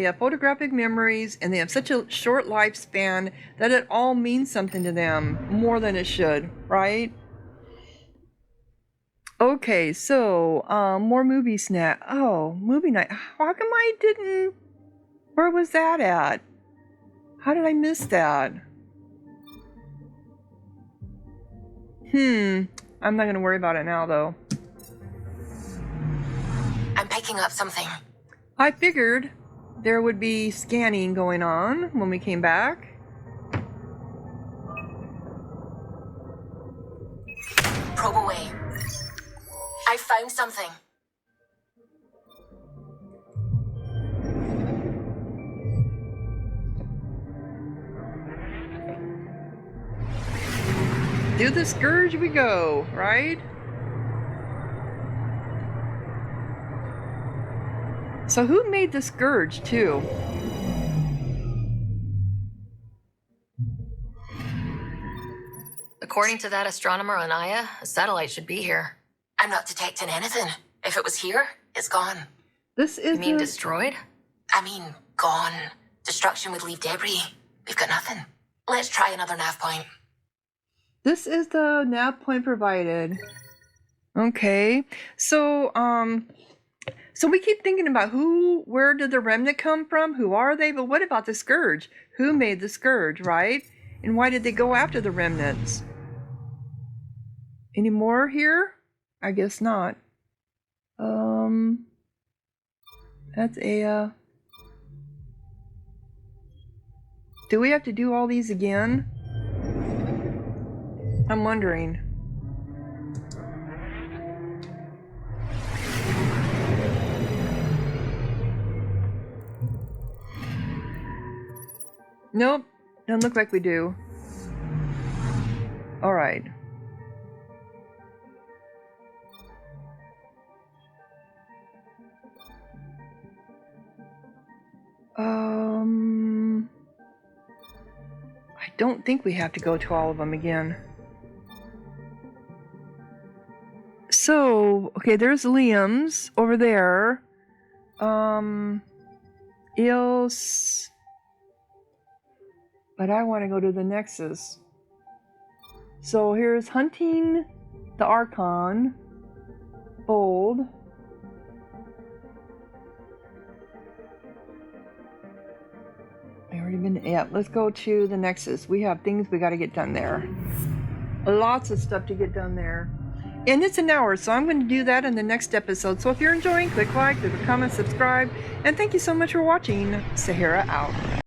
have photographic memories, and they have such a short lifespan that it all means something to them more than it should, right? Okay, so more movie snack. Oh, movie night. How come I didn't? Where was that at? How did I miss that? I'm not gonna worry about it now, though. I'm picking up something. I figured there would be scanning going on when we came back. Probe away. I found something. Do the Scourge we go, right? So who made the Scourge, too? According to that astronomer on Aya, a satellite should be here. I'm not detecting anything. If it was here, it's gone. This is You mean destroyed? I mean, gone. Destruction would leave debris. We've got nothing. Let's try another nav point. This is the nav point provided. Okay. So we keep thinking about where did the remnant come from? Who are they? But what about the Scourge? Who made the Scourge, right? And why did they go after the remnants? Any more here? I guess not. That's Aya. Do we have to do all these again? I'm wondering. Nope, doesn't look like we do. All right. I don't think we have to go to all of them again. So, okay, there's Liam's over there. Ilse. But I want to go to the Nexus. So here's hunting the Archon. Bold. I already been, yeah, let's go to the Nexus. We have things we got to get done there. Lots of stuff to get done there. And it's an hour, so I'm going to do that in the next episode. So if you're enjoying, click like, leave a comment, subscribe, and thank you so much for watching. Sahara out.